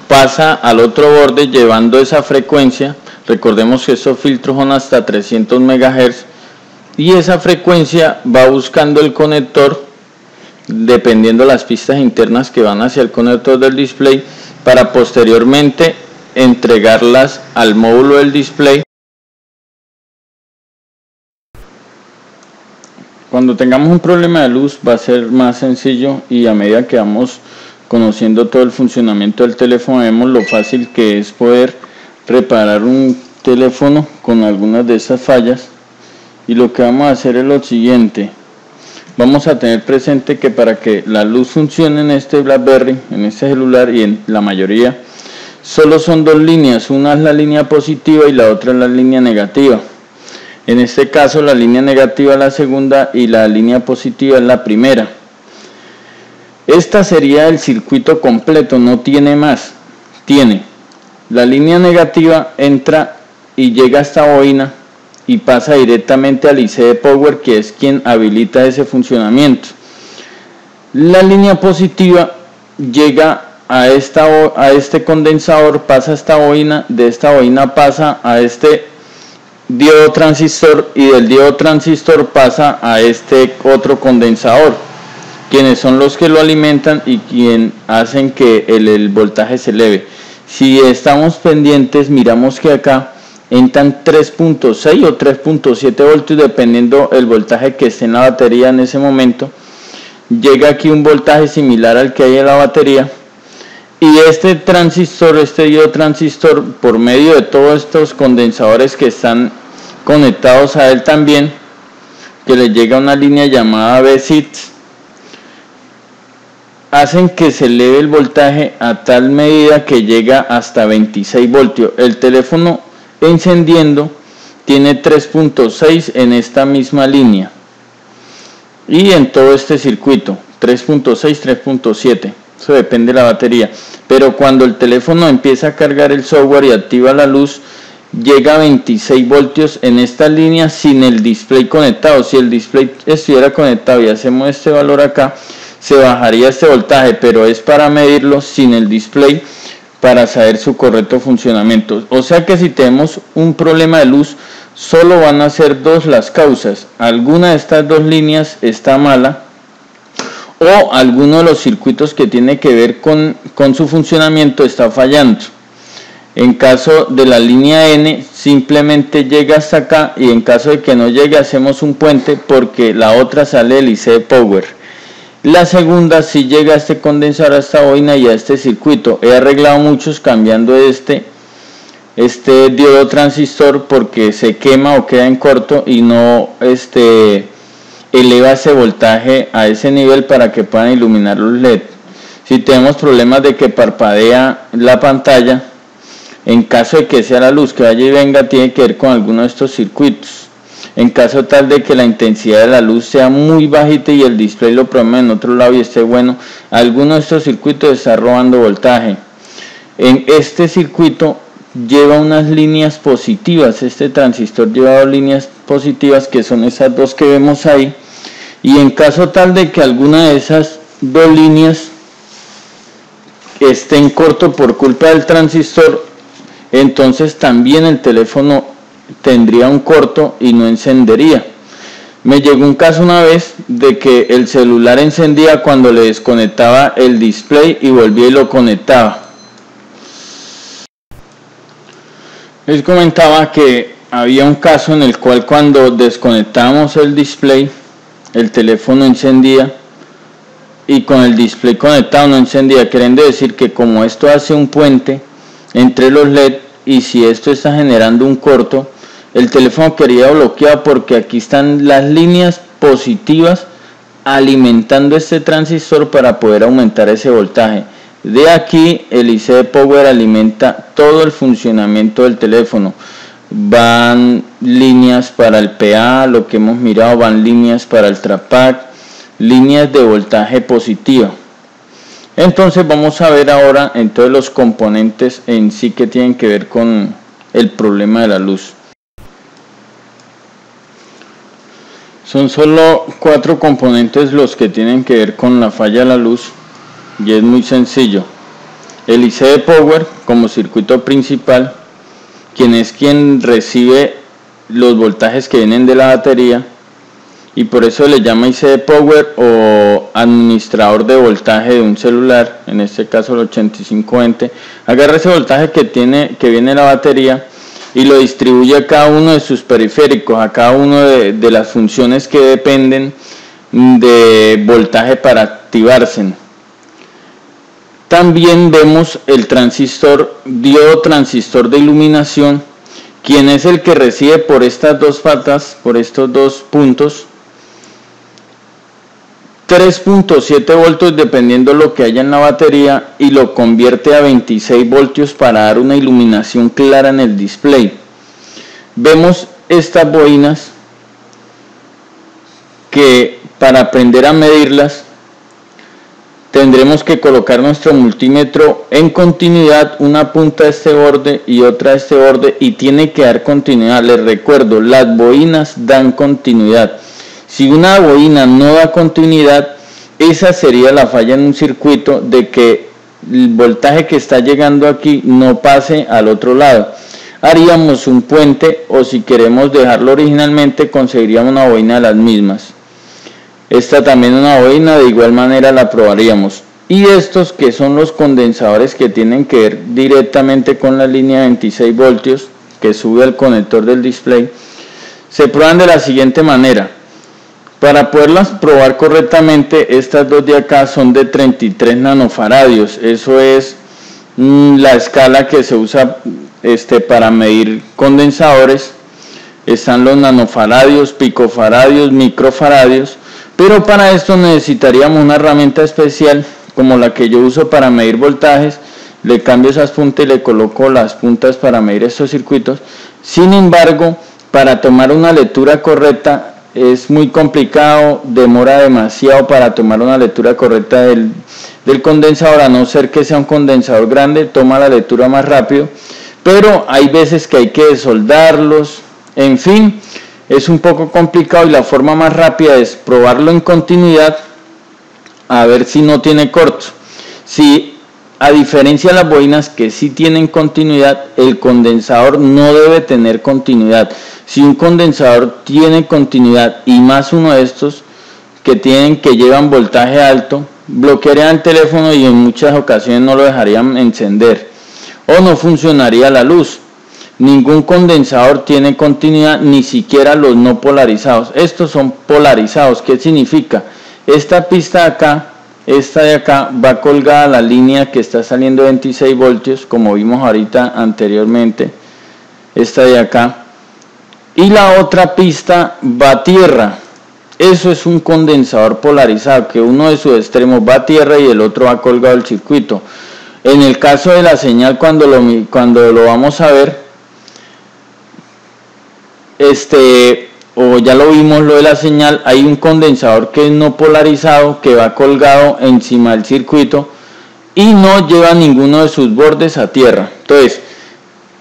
A: pasa al otro borde llevando esa frecuencia. Recordemos que estos filtros son hasta 300 MHz, y esa frecuencia va buscando el conector dependiendo las pistas internas que van hacia el conector del display, para posteriormente entregarlas al módulo del display. Cuando tengamos un problema de luz va a ser más sencillo, y a medida que vamos conociendo todo el funcionamiento del teléfono, vemos lo fácil que es poder reparar un teléfono con algunas de esas fallas. Y lo que vamos a hacer es lo siguiente: vamos a tener presente que para que la luz funcione en este BlackBerry, en este celular y en la mayoría, solo son dos líneas, una es la línea positiva y la otra es la línea negativa. En este caso la línea negativa es la segunda y la línea positiva es la primera. Esta sería el circuito completo, no tiene más. Tiene la línea negativa, entra y llega a esta bobina y pasa directamente al IC de Power, que es quien habilita ese funcionamiento. La línea positiva llega a este condensador, pasa a esta bobina, de esta bobina pasa a este diodo transistor y del diodo transistor pasa a este otro condensador, quienes son los que lo alimentan y quien hacen que el voltaje se eleve. Si estamos pendientes, miramos que acá entran 3.6 o 3.7 voltios dependiendo el voltaje que esté en la batería en ese momento. Llega aquí un voltaje similar al que hay en la batería, y este transistor, este diodo transistor, por medio de todos estos condensadores que están conectados a él también, que le llega una línea llamada VSITS, hacen que se eleve el voltaje a tal medida que llega hasta 26 voltios. El teléfono encendiendo tiene 3.6 en esta misma línea y en todo este circuito 3.6, 3.7, eso depende de la batería. Pero cuando el teléfono empieza a cargar el software y activa la luz, llega a 26 voltios en esta línea sin el display conectado. Si el display estuviera conectado y hacemos este valor acá, se bajaría este voltaje, pero es para medirlo sin el display para saber su correcto funcionamiento. O sea que si tenemos un problema de luz, solo van a ser dos las causas: alguna de estas dos líneas está mala, o alguno de los circuitos que tiene que ver con su funcionamiento está fallando. En caso de la línea N, simplemente llega hasta acá, y en caso de que no llegue, hacemos un puente porque la otra sale del IC de Power. La segunda sí llega a este condensador, a esta bobina y a este circuito. He arreglado muchos cambiando este diodo transistor porque se quema o queda en corto y no eleva ese voltaje a ese nivel para que puedan iluminar los LED. Si tenemos problemas de que parpadea la pantalla, en caso de que sea la luz que vaya y venga, tiene que ver con alguno de estos circuitos. En caso tal de que la intensidad de la luz sea muy bajita y el display lo programa en otro lado y esté bueno, alguno de estos circuitos está robando voltaje. En este circuito lleva unas líneas positivas, este transistor lleva dos líneas positivas que son esas dos que vemos ahí, y en caso tal de que alguna de esas dos líneas esté en corto por culpa del transistor, entonces también el teléfono tendría un corto y no encendería. Me llegó un caso una vez de que el celular encendía cuando le desconectaba el display y volvía y lo conectaba. Les comentaba que había un caso en el cual cuando desconectábamos el display, el teléfono encendía y con el display conectado no encendía, queriendo decir que como esto hace un puente entre los LED, y si esto está generando un corto, el teléfono quería bloquear porque aquí están las líneas positivas alimentando este transistor para poder aumentar ese voltaje. De aquí el IC de Power alimenta todo el funcionamiento del teléfono. Van líneas para el PA, lo que hemos mirado, van líneas para el trackpad, líneas de voltaje positivo. Entonces vamos a ver ahora entonces los componentes en sí que tienen que ver con el problema de la luz. Son solo 4 componentes los que tienen que ver con la falla de la luz, y es muy sencillo. El IC de Power como circuito principal, quien recibe los voltajes que vienen de la batería, y por eso le llama IC de Power o administrador de voltaje de un celular, en este caso el 8520. Agarra ese voltaje que viene de la batería y lo distribuye a cada uno de sus periféricos, a cada uno de las funciones que dependen de voltaje para activarse. También vemos el diodo transistor de iluminación, quien es el que recibe por estas dos patas, por estos dos puntos, 3.7 voltios dependiendo lo que haya en la batería, y lo convierte a 26 voltios para dar una iluminación clara en el display. Vemos estas bobinas que, para aprender a medirlas, tendremos que colocar nuestro multímetro en continuidad, una punta a este borde y otra a este borde, y tiene que dar continuidad. Les recuerdo, las bobinas dan continuidad. Si una bobina no da continuidad, esa sería la falla en un circuito, de que el voltaje que está llegando aquí no pase al otro lado. Haríamos un puente, o si queremos dejarlo originalmente, conseguiríamos una bobina de las mismas. Esta también una bobina, de igual manera la probaríamos. Y estos, que son los condensadores que tienen que ver directamente con la línea de 26 voltios que sube al conector del display, se prueban de la siguiente manera. Para poderlas probar correctamente, estas dos de acá son de 33 nanofaradios. Eso es la escala que se usa para medir condensadores. Están los nanofaradios, picofaradios, microfaradios. Pero para esto necesitaríamos una herramienta especial, como la que yo uso para medir voltajes. Le cambio esas puntas y le coloco las puntas para medir estos circuitos. Sin embargo, para tomar una lectura correcta es muy complicado, demora demasiado para tomar una lectura correcta del condensador, a no ser que sea un condensador grande, toma la lectura más rápido, pero hay veces que hay que desoldarlos, en fin, es un poco complicado, y la forma más rápida es probarlo en continuidad a ver si no tiene corto. Si, a diferencia de las bobinas que sí tienen continuidad, el condensador no debe tener continuidad. Si un condensador tiene continuidad, y más uno de estos que llevan voltaje alto, bloquearían el teléfono y en muchas ocasiones no lo dejarían encender, o no funcionaría la luz. Ningún condensador tiene continuidad, ni siquiera los no polarizados. Estos son polarizados. ¿Qué significa? Esta pista de acá, esta de acá, va colgada a la línea que está saliendo 26 voltios, como vimos ahorita anteriormente, esta de acá, y la otra pista va a tierra. Eso es un condensador polarizado, que uno de sus extremos va a tierra y el otro va colgado al circuito. En el caso de la señal, cuando lo vamos a ver, o ya lo vimos, lo de la señal, hay un condensador que es no polarizado, que va colgado encima del circuito y no lleva ninguno de sus bordes a tierra. Entonces,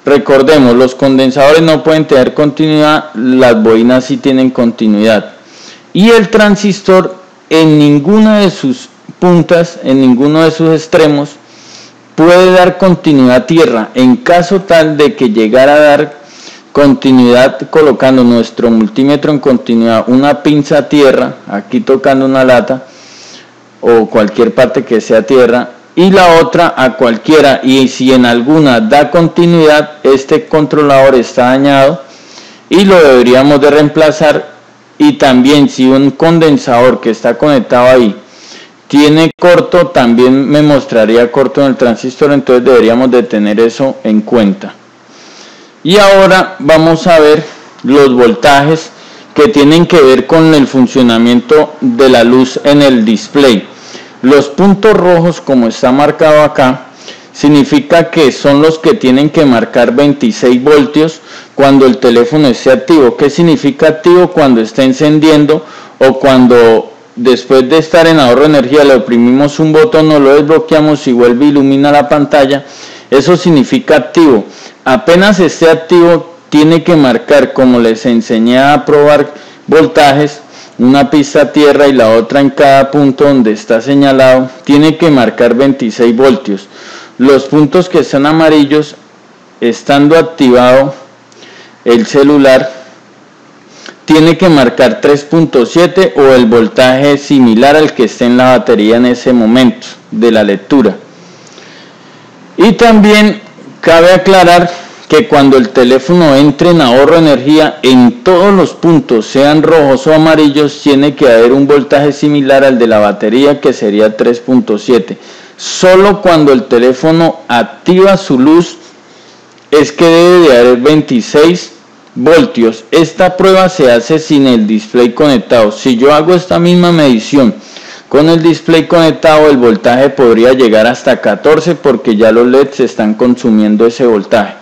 A: recordemos, los condensadores no pueden tener continuidad, las bobinas sí tienen continuidad. Y el transistor, en ninguna de sus puntas, en ninguno de sus extremos, puede dar continuidad a tierra. En caso tal de que llegara a dar continuidad, colocando nuestro multímetro en continuidad, una pinza a tierra, aquí tocando una lata o cualquier parte que sea tierra, y la otra a cualquiera, y si en alguna da continuidad, este controlador está dañado y lo deberíamos de reemplazar. Y también, si un condensador que está conectado ahí tiene corto, también me mostraría corto en el transistor, entonces deberíamos de tener eso en cuenta. Y ahora vamos a ver los voltajes que tienen que ver con el funcionamiento de la luz en el display. Los puntos rojos, como está marcado acá, significa que son los que tienen que marcar 26 voltios cuando el teléfono esté activo. ¿Qué significa activo? Cuando está encendiendo, o cuando después de estar en ahorro de energía le oprimimos un botón o lo desbloqueamos y vuelve y ilumina la pantalla. Eso significa activo. Apenas esté activo, tiene que marcar, como les enseñé a probar voltajes, una pista a tierra y la otra en cada punto donde está señalado, tiene que marcar 26 voltios. Los puntos que están amarillos, estando activado el celular, tiene que marcar 3.7 o el voltaje similar al que esté en la batería en ese momento de la lectura. Y también cabe aclarar que cuando el teléfono entre en ahorro de energía, en todos los puntos, sean rojos o amarillos, tiene que haber un voltaje similar al de la batería, que sería 3.7. Solo cuando el teléfono activa su luz es que debe de haber 26 voltios. Esta prueba se hace sin el display conectado. Si yo hago esta misma medición con el display conectado, el voltaje podría llegar hasta 14, porque ya los LEDs están consumiendo ese voltaje.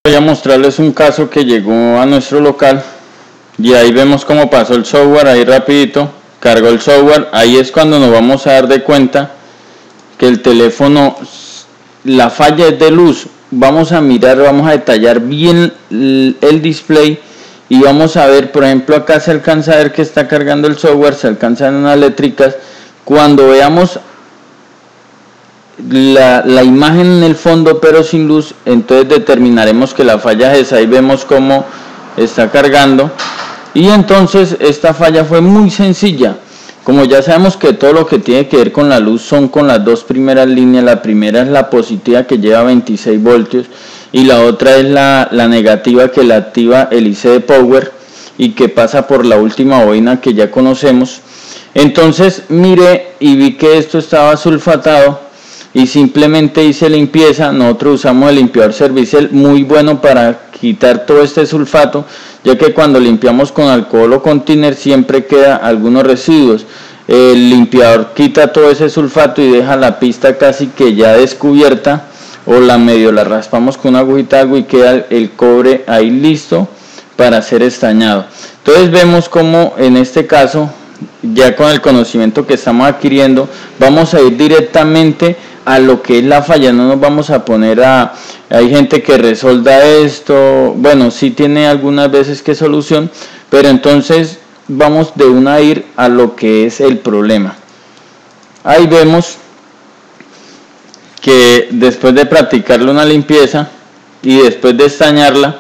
A: Voy a mostrarles un caso que llegó a nuestro local y ahí vemos cómo pasó el software, ahí rapidito cargó el software. Ahí es cuando nos vamos a dar de cuenta que el teléfono, la falla es de luz. Vamos a mirar, vamos a detallar bien el display y vamos a ver, por ejemplo, acá se alcanza a ver que está cargando el software, se alcanzan unas eléctricas. Cuando veamos la imagen en el fondo pero sin luz, entonces determinaremos que la falla es esa. Ahí vemos cómo está cargando y entonces esta falla fue muy sencilla. Como ya sabemos que todo lo que tiene que ver con la luz son con las dos primeras líneas. La primera es la positiva, que lleva 26 voltios, y la otra es la negativa, que la activa el IC de power y que pasa por la última bobina que ya conocemos. Entonces miré y vi que esto estaba sulfatado y simplemente hice limpieza. Nosotros usamos el limpiador Servicel, muy bueno para quitar todo este sulfato, ya que cuando limpiamos con alcohol o con thinner siempre queda algunos residuos. El limpiador quita todo ese sulfato y deja la pista casi que ya descubierta, o la medio la raspamos con una agujita algo y queda el cobre ahí listo para ser estañado. Entonces vemos como en este caso, ya con el conocimiento que estamos adquiriendo, vamos a ir directamente a lo que es la falla. No nos vamos a poner hay gente que resuelva esto, bueno, sí tiene algunas veces que solución, pero entonces vamos de una a ir a lo que es el problema. Ahí vemos que después de practicarle una limpieza y después de estañarla,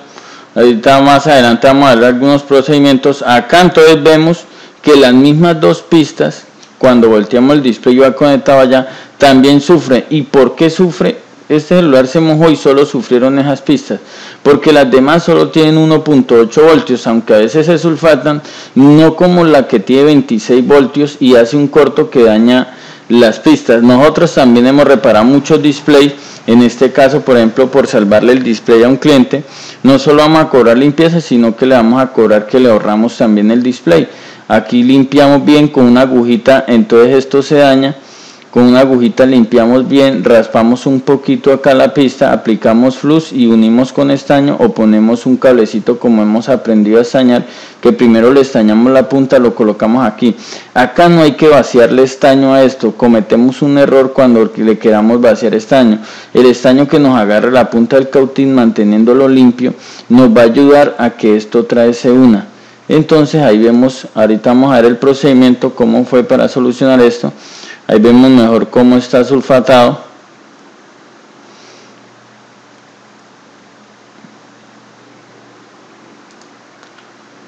A: ahorita más adelante vamos a ver algunos procedimientos. Acá entonces vemos que las mismas dos pistas, cuando volteamos el display y va conectado allá, también sufre. ¿Y por qué sufre? Este celular se mojó y solo sufrieron esas pistas, porque las demás solo tienen 1.8 voltios, aunque a veces se sulfatan, no como la que tiene 26 voltios y hace un corto que daña las pistas. Nosotros también hemos reparado muchos displays. En este caso, por ejemplo, por salvarle el display a un cliente, no solo vamos a cobrar limpieza, sino que le vamos a cobrar que le ahorramos también el display. Aquí limpiamos bien con una agujita, entonces esto se daña. Con una agujita limpiamos bien, raspamos un poquito acá la pista, aplicamos flux y unimos con estaño, o ponemos un cablecito como hemos aprendido a estañar, que primero le estañamos la punta, lo colocamos aquí. Acá no hay que vaciarle estaño a esto, cometemos un error cuando le queramos vaciar estaño. El estaño que nos agarre la punta del cautín manteniéndolo limpio nos va a ayudar a que esto se una. Entonces ahí vemos, ahorita vamos a ver el procedimiento, cómo fue para solucionar esto. Ahí vemos mejor cómo está sulfatado.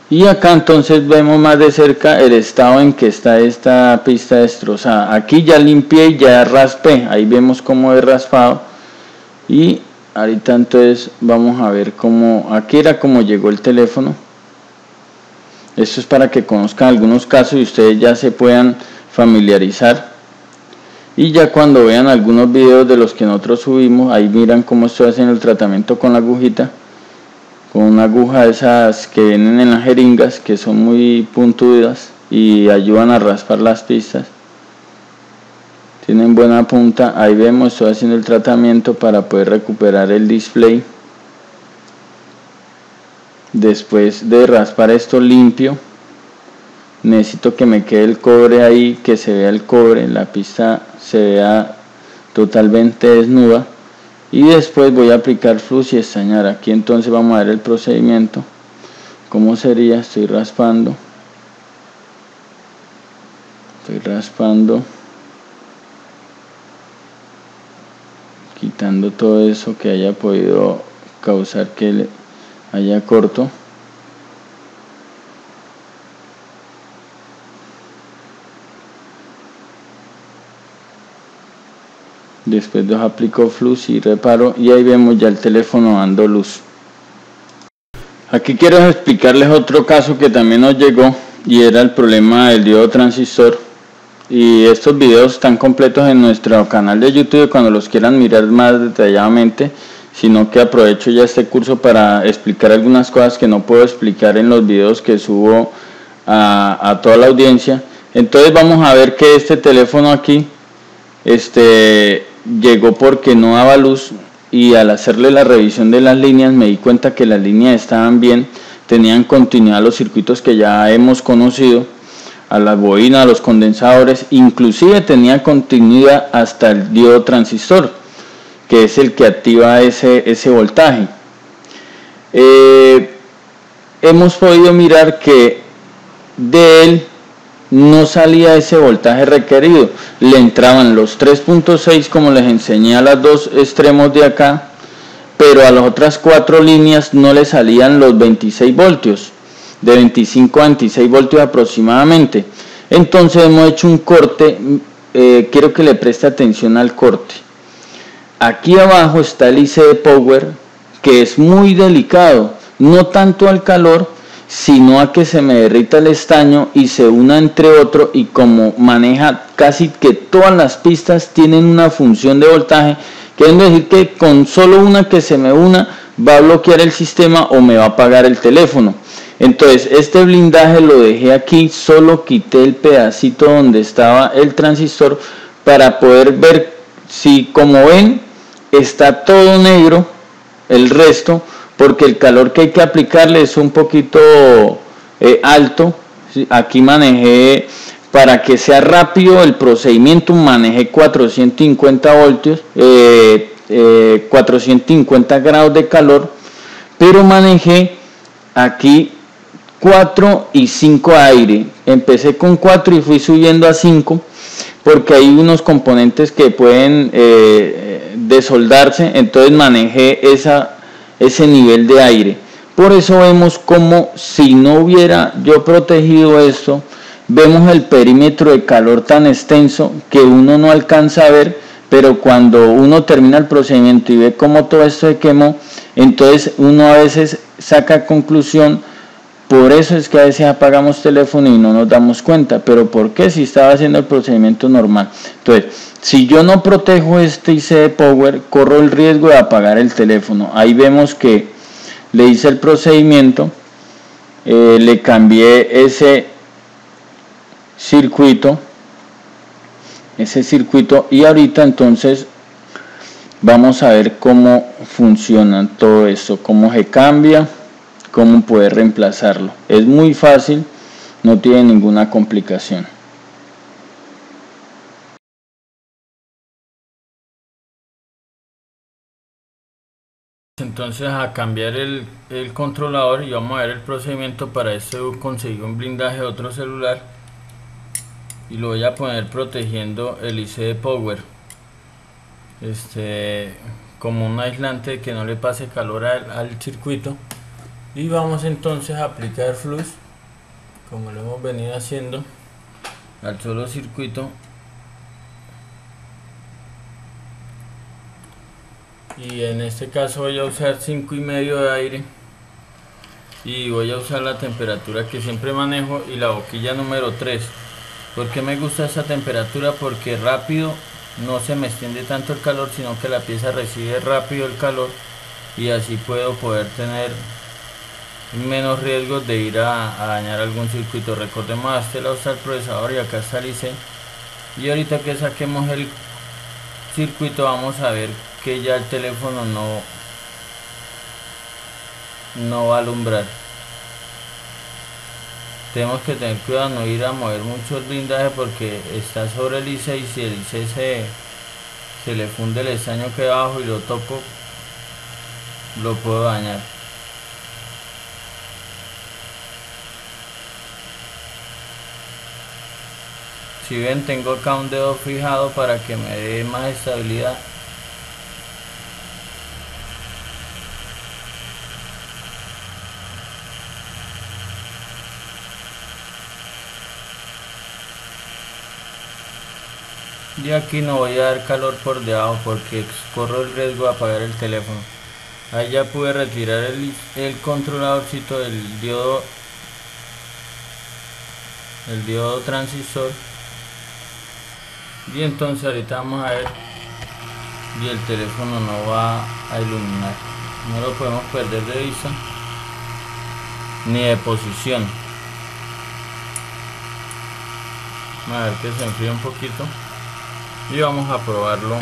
A: Y acá entonces vemos más de cerca el estado en que está esta pista destrozada. Aquí ya limpié y ya raspé. Ahí vemos cómo he raspado. Y ahorita entonces vamos a ver cómo, aquí era como llegó el teléfono. Esto es para que conozcan algunos casos y ustedes ya se puedan familiarizar. Y ya cuando vean algunos videos de los que nosotros subimos, ahí miran cómo estoy haciendo el tratamiento con la agujita, con una aguja de esas que vienen en las jeringas, que son muy puntudas y ayudan a raspar las pistas, tienen buena punta. Ahí vemos, estoy haciendo el tratamiento para poder recuperar el display. Después de raspar esto limpio, necesito que me quede el cobre ahí, que se vea el cobre, la pista se vea totalmente desnuda, y después voy a aplicar flux y estañar. Aquí entonces vamos a ver el procedimiento, cómo sería. Estoy raspando, quitando todo eso que haya podido causar que haya corto. Después los aplico flux y reparo, y ahí vemos ya el teléfono dando luz. Aquí quiero explicarles otro caso que también nos llegó, y era el problema del diodo transistor. Y estos videos están completos en nuestro canal de YouTube cuando los quieran mirar más detalladamente, sino que aprovecho ya este curso para explicar algunas cosas que no puedo explicar en los videos que subo a toda la audiencia. Entonces vamos a ver que este teléfono aquí llegó porque no daba luz. y al hacerle la revisión de las líneas me di cuenta que las líneas estaban bien, tenían continuidad a los circuitos que ya hemos conocido, a las bobinas, a los condensadores, inclusive tenía continuidad hasta el diodo transistor, que es el que activa ese voltaje. Hemos podido mirar que de él no salía ese voltaje requerido, le entraban los 3.6 como les enseñé a los dos extremos de acá, pero a las otras 4 líneas no le salían los 26 voltios, de 25 a 26 voltios aproximadamente. Entonces hemos hecho un corte, quiero que le preste atención al corte. Aquí abajo está el IC de Power, que es muy delicado, no tanto al calor, sino a que se me derrita el estaño y se una entre otro, y como maneja casi que todas las pistas tienen una función de voltaje, quiere decir que con solo una que se me una va a bloquear el sistema o me va a apagar el teléfono. Entonces este blindaje lo dejé aquí, solo quité el pedacito donde estaba el transistor para poder ver si, como ven, está todo negro el resto, porque el calor que hay que aplicarle es un poquito alto. Aquí manejé, para que sea rápido el procedimiento, manejé 450 voltios, 450 grados de calor, pero manejé aquí 4 y 5 aire. Empecé con 4 y fui subiendo a 5, porque hay unos componentes que pueden desoldarse, entonces manejé ese nivel de aire. Por eso vemos como si no hubiera yo protegido esto, vemos el perímetro de calor tan extenso que uno no alcanza a ver, pero cuando uno termina el procedimiento y ve cómo todo esto se quemó, entonces uno a veces saca conclusión. Por eso es que a veces apagamos teléfono y no nos damos cuenta. Pero ¿por qué? Si estaba haciendo el procedimiento normal. Entonces, si yo no protejo este IC de Power, corro el riesgo de apagar el teléfono. Ahí vemos que le hice el procedimiento, le cambié ese circuito, y ahorita entonces vamos a ver cómo funciona todo esto, cómo se cambia, cómo poder reemplazarlo. Es muy fácil, no tiene ninguna complicación. Entonces, a cambiar el controlador, y vamos a ver el procedimiento. Para esto conseguí un blindaje de otro celular y lo voy a poner protegiendo el IC de Power, como un aislante que no le pase calor al circuito. Y vamos entonces a aplicar flux, como lo hemos venido haciendo, al solo circuito. Y en este caso voy a usar 5,5 de aire, y voy a usar la temperatura que siempre manejo y la boquilla número 3. ¿Por qué me gusta esta temperatura? Porque rápido no se me extiende tanto el calor, sino que la pieza recibe rápido el calor, y así puedo poder tener menos riesgos de ir a dañar algún circuito. Recordemos, a este lado está el procesador y acá está el IC, y ahorita que saquemos el circuito vamos a ver que ya el teléfono no va a alumbrar. Tenemos que tener cuidado, no ir a mover mucho el blindaje porque está sobre el IC, y si el IC se le funde el estaño que abajo y lo toco, lo puedo dañar. Si ven, tengo acá un dedo fijado para que me dé más estabilidad. Y aquí no voy a dar calor por debajo porque corro el riesgo de apagar el teléfono. Ahí ya pude retirar el controladorcito del diodo, el diodo transistor. Y entonces ahorita vamos a ver, y el teléfono no va a iluminar, no lo podemos perder de vista ni de posición. A ver que se enfríe un poquito y vamos a probarlo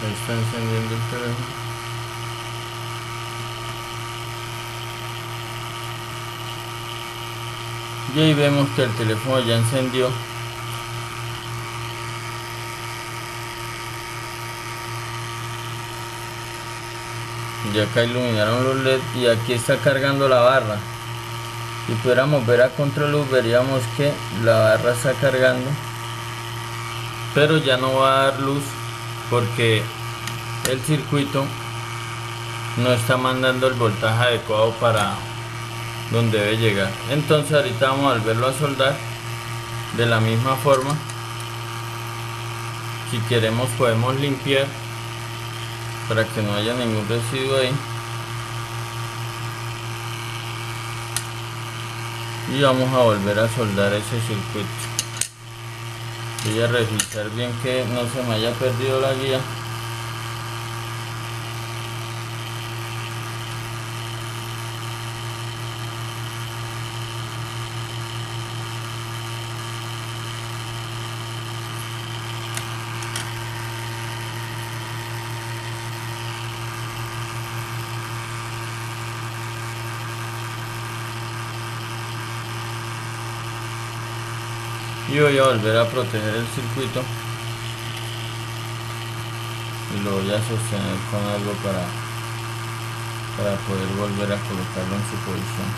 A: Ahí está encendiendo el teléfono. Y ahí vemos que el teléfono ya encendió. Ya acá iluminaron los LED y aquí está cargando la barra. Si pudiéramos ver a contraluz, veríamos que la barra está cargando, pero ya no va a dar luz porque el circuito no está mandando el voltaje adecuado para donde debe llegar. Entonces ahorita vamos a volverlo a soldar de la misma forma. Si queremos podemos limpiar para que no haya ningún residuo ahí. Y vamos a volver a soldar ese circuito. Voy a revisar bien que no se me haya perdido la guía. Y voy a volver a proteger el circuito y lo voy a sostener con algo para poder volver a colocarlo en su posición.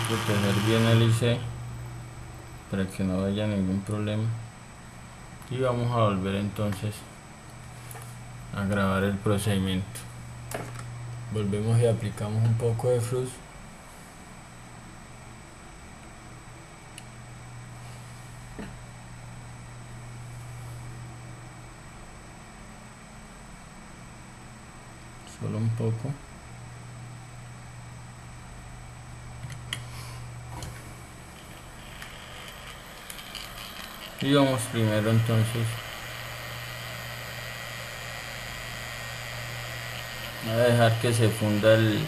A: Proteger bien el IC para que no haya ningún problema. Y vamos a volver entonces a grabar el procedimiento. Volvemos y aplicamos un poco de flux. Solo un poco. Y vamos primero entonces a dejar que se funda el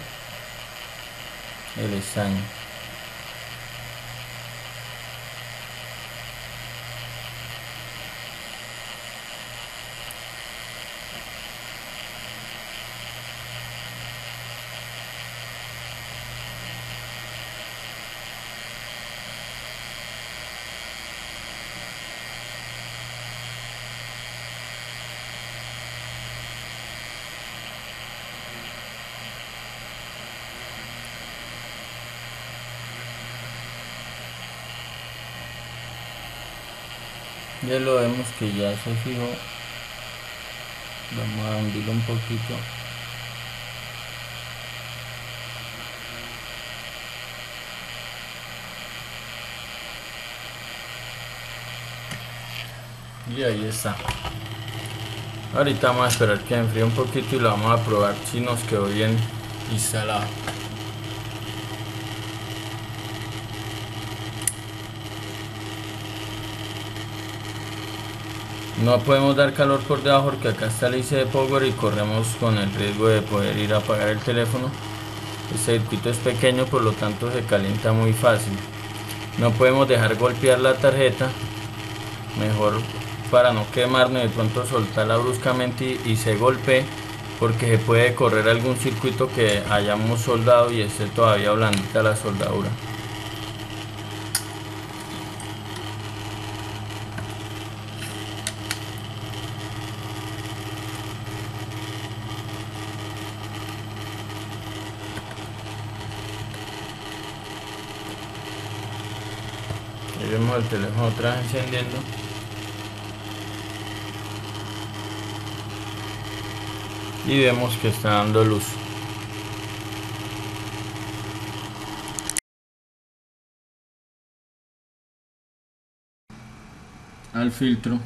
A: estaño. Ya lo vemos que ya se fijó. Vamos a hundirlo un poquito. Y ahí está. Ahorita vamos a esperar que enfríe un poquito y lo vamos a probar si nos quedó bien instalado. No podemos dar calor por debajo porque acá está el IC de Power y corremos con el riesgo de poder ir a apagar el teléfono. Este circuito es pequeño, por lo tanto se calienta muy fácil. No podemos dejar golpear la tarjeta, mejor para no quemarnos de pronto soltarla bruscamente y se golpee, porque se puede correr algún circuito que hayamos soldado y esté todavía blandita la soldadura. Ahí vemos el teléfono otra vez encendiendo. Y vemos que está dando luz. Al filtro,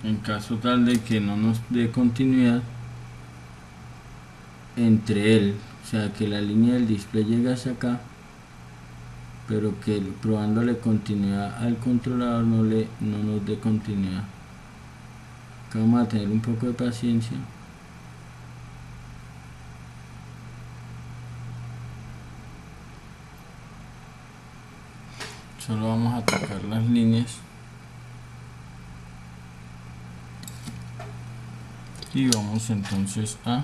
A: en caso tal de que no nos dé continuidad entre él, o sea que la línea del display llega hasta acá, pero que probándole continuidad al controlador no nos dé continuidad. Acá vamos a tener un poco de paciencia. Solo vamos a atacar las líneas y vamos entonces a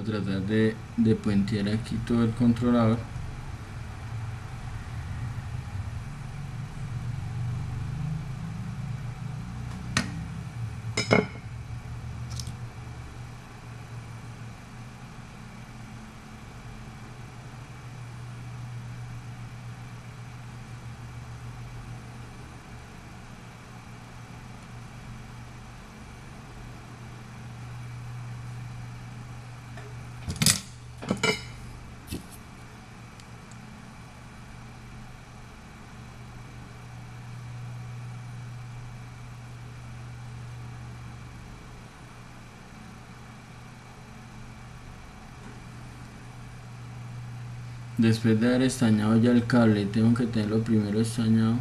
A: tratar de puentear aquí todo el controlador. Después de haber estañado ya el cable, tengo que tenerlo primero estañado.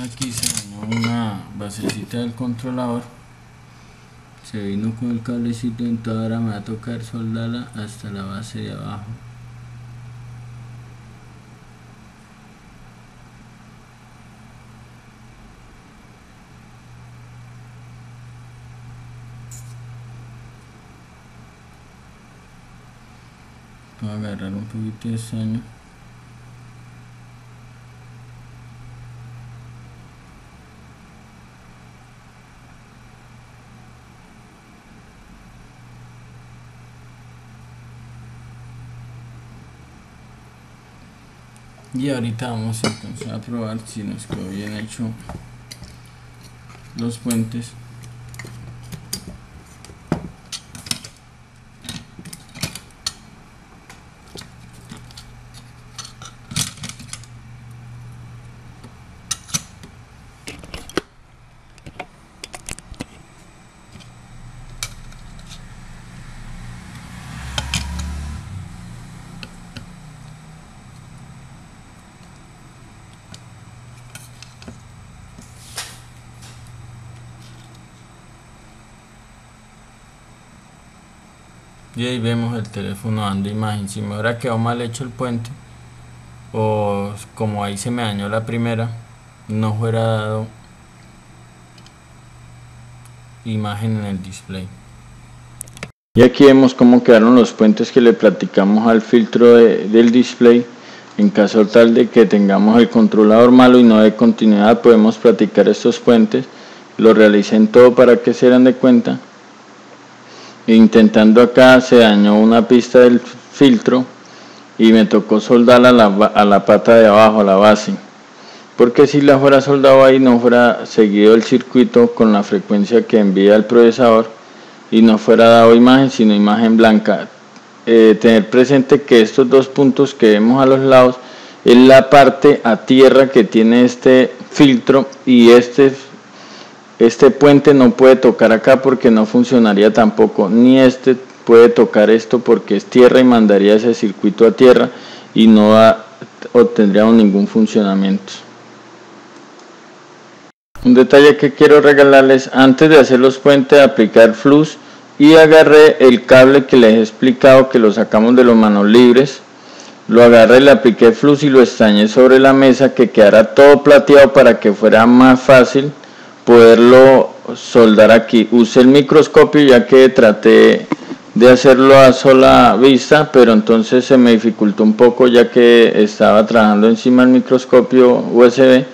A: Aquí se dañó una basecita del controlador, se vino con el cablecito, entonces ahora me va a tocar soldarla hasta la base de abajo. Voy a agarrar un poquito de estaño. Y ahorita vamos entonces a probar si nos quedó bien hecho los puentes. Y ahí vemos el teléfono dando imagen. Si me hubiera quedado mal hecho el puente, o como ahí se me dañó la primera, no fuera dado imagen en el display. Y aquí vemos cómo quedaron los puentes que le platicamos al filtro del display. En caso tal de que tengamos el controlador malo y no de continuidad, podemos platicar estos puentes. Lo realicé en todo para que se den de cuenta. Intentando acá se dañó una pista del filtro y me tocó soldarla a la pata de abajo, a la base, porque si la fuera soldado ahí no fuera seguido el circuito con la frecuencia que envía el procesador y no fuera dado imagen sino imagen blanca. Tener presente que estos dos puntos que vemos a los lados es la parte a tierra que tiene este filtro, y este puente no puede tocar acá porque no funcionaría tampoco, ni este puede tocar esto porque es tierra y mandaría ese circuito a tierra y no obtendríamos ningún funcionamiento. Un detalle que quiero regalarles: antes de hacer los puentes, aplicar flux, y agarré el cable que les he explicado que lo sacamos de los manos libres, lo agarré, le apliqué flux y lo estañé sobre la mesa, que quedara todo plateado para que fuera más fácil poderlo soldar aquí. Usé el microscopio ya que traté de hacerlo a sola vista, pero entonces se me dificultó un poco ya que estaba trabajando encima del microscopio USB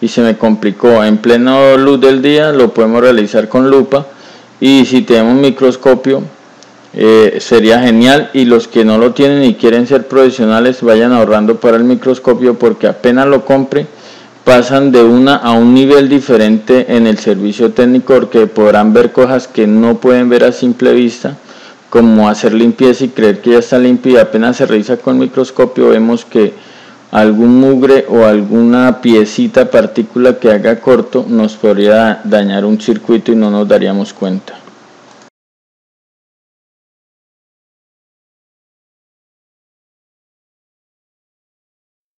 A: y se me complicó. En plena luz del día lo podemos realizar con lupa, y si tenemos un microscopio sería genial. Y los que no lo tienen y quieren ser profesionales, vayan ahorrando para el microscopio, porque apenas lo compre pasan de una a un nivel diferente en el servicio técnico, porque podrán ver cosas que no pueden ver a simple vista, como hacer limpieza y creer que ya está limpio, y apenas se revisa con el microscopio vemos que algún mugre o alguna piecita, partícula que haga corto nos podría dañar un circuito y no nos daríamos cuenta.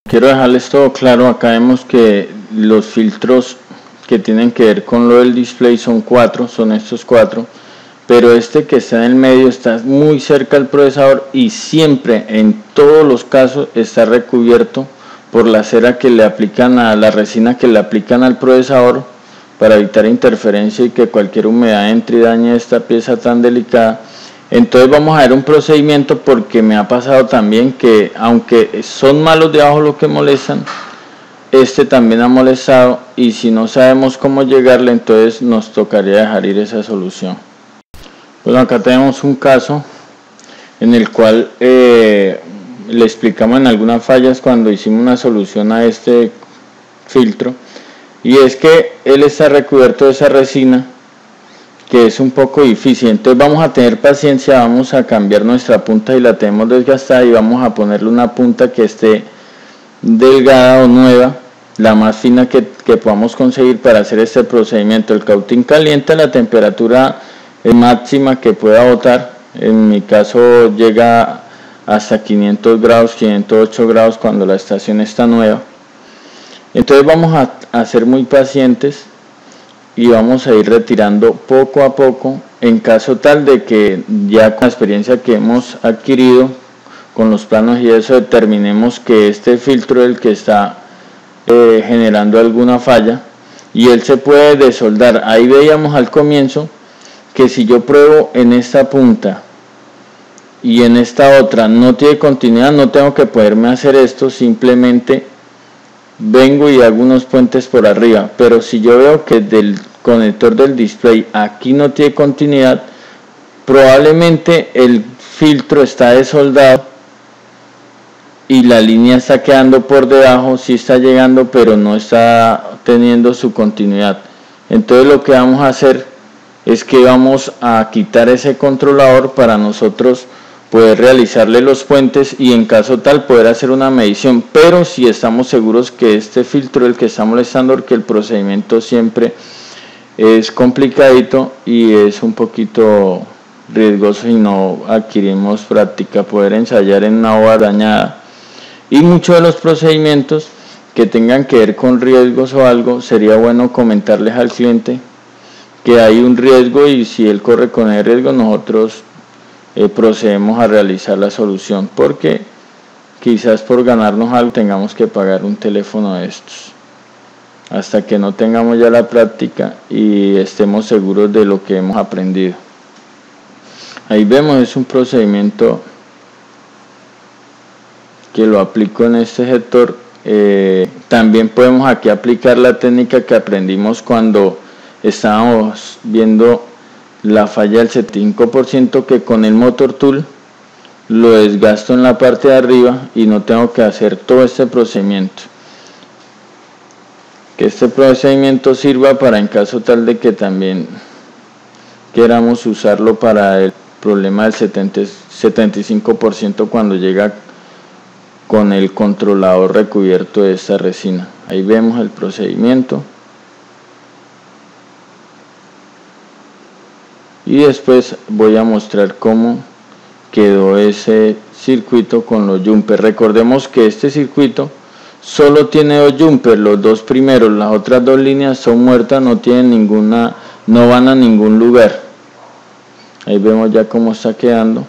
A: Quiero dejarles todo claro. Acá vemos que los filtros que tienen que ver con lo del display son 4, son estos 4, pero este que está en el medio está muy cerca del procesador y siempre, en todos los casos, está recubierto por la cera que le aplican a la resina que le aplican al procesador para evitar interferencia y que cualquier humedad entre y dañe esta pieza tan delicada. Entonces vamos a ver un procedimiento, porque me ha pasado también que aunque son malos de abajo los que molestan, este también ha molestado, y si no sabemos cómo llegarle, entonces nos tocaría dejar ir esa solución. Bueno, acá tenemos un caso en el cual le explicamos en algunas fallas cuando hicimos una solución a este filtro, y es que él está recubierto de esa resina, que es un poco difícil. Entonces vamos a tener paciencia, vamos a cambiar nuestra punta y la tenemos desgastada, y vamos a ponerle una punta que esté delgada o nueva, la más fina que podamos conseguir para hacer este procedimiento. El cautín caliente a la temperatura máxima que pueda botar, en mi caso llega hasta 500 grados, 508 grados cuando la estación está nueva. Entonces vamos a ser muy pacientes y vamos a ir retirando poco a poco, en caso tal de que ya con la experiencia que hemos adquirido con los planos y eso, determinemos que este filtro es el que está generando alguna falla y él se puede desoldar. Ahí veíamos al comienzo que si yo pruebo en esta punta y en esta otra no tiene continuidad, no tengo que poderme hacer esto, simplemente vengo y hago unos puentes por arriba. Pero si yo veo que del conector del display aquí no tiene continuidad, probablemente el filtro está desoldado y la línea está quedando por debajo, sí está llegando pero no está teniendo su continuidad. Entonces lo que vamos a hacer es que vamos a quitar ese controlador para nosotros poder realizarle los puentes y en caso tal poder hacer una medición, pero si estamos seguros que este filtro es el que está molestando, porque el procedimiento siempre es complicadito y es un poquito riesgoso si no adquirimos práctica, poder ensayar en una hoja dañada. Y muchos de los procedimientos que tengan que ver con riesgos o algo, sería bueno comentarles al cliente que hay un riesgo, y si él corre con el riesgo, nosotros procedemos a realizar la solución, porque quizás por ganarnos algo tengamos que pagar un teléfono de estos, hasta que no tengamos ya la práctica y estemos seguros de lo que hemos aprendido. Ahí vemos, es un procedimiento que lo aplico en este sector. También podemos aquí aplicar la técnica que aprendimos cuando estábamos viendo la falla del 75%, que con el motor tool lo desgasto en la parte de arriba y no tengo que hacer todo este procedimiento. Que este procedimiento sirva para en caso tal de que también queramos usarlo para el problema del 75% cuando llega con el controlador recubierto de esta resina. Ahí vemos el procedimiento. Y después voy a mostrar cómo quedó ese circuito con los jumpers. Recordemos que este circuito solo tiene 2 jumpers, los 2 primeros, las otras 2 líneas son muertas, no tienen ninguna, no van a ningún lugar. Ahí vemos ya cómo está quedando.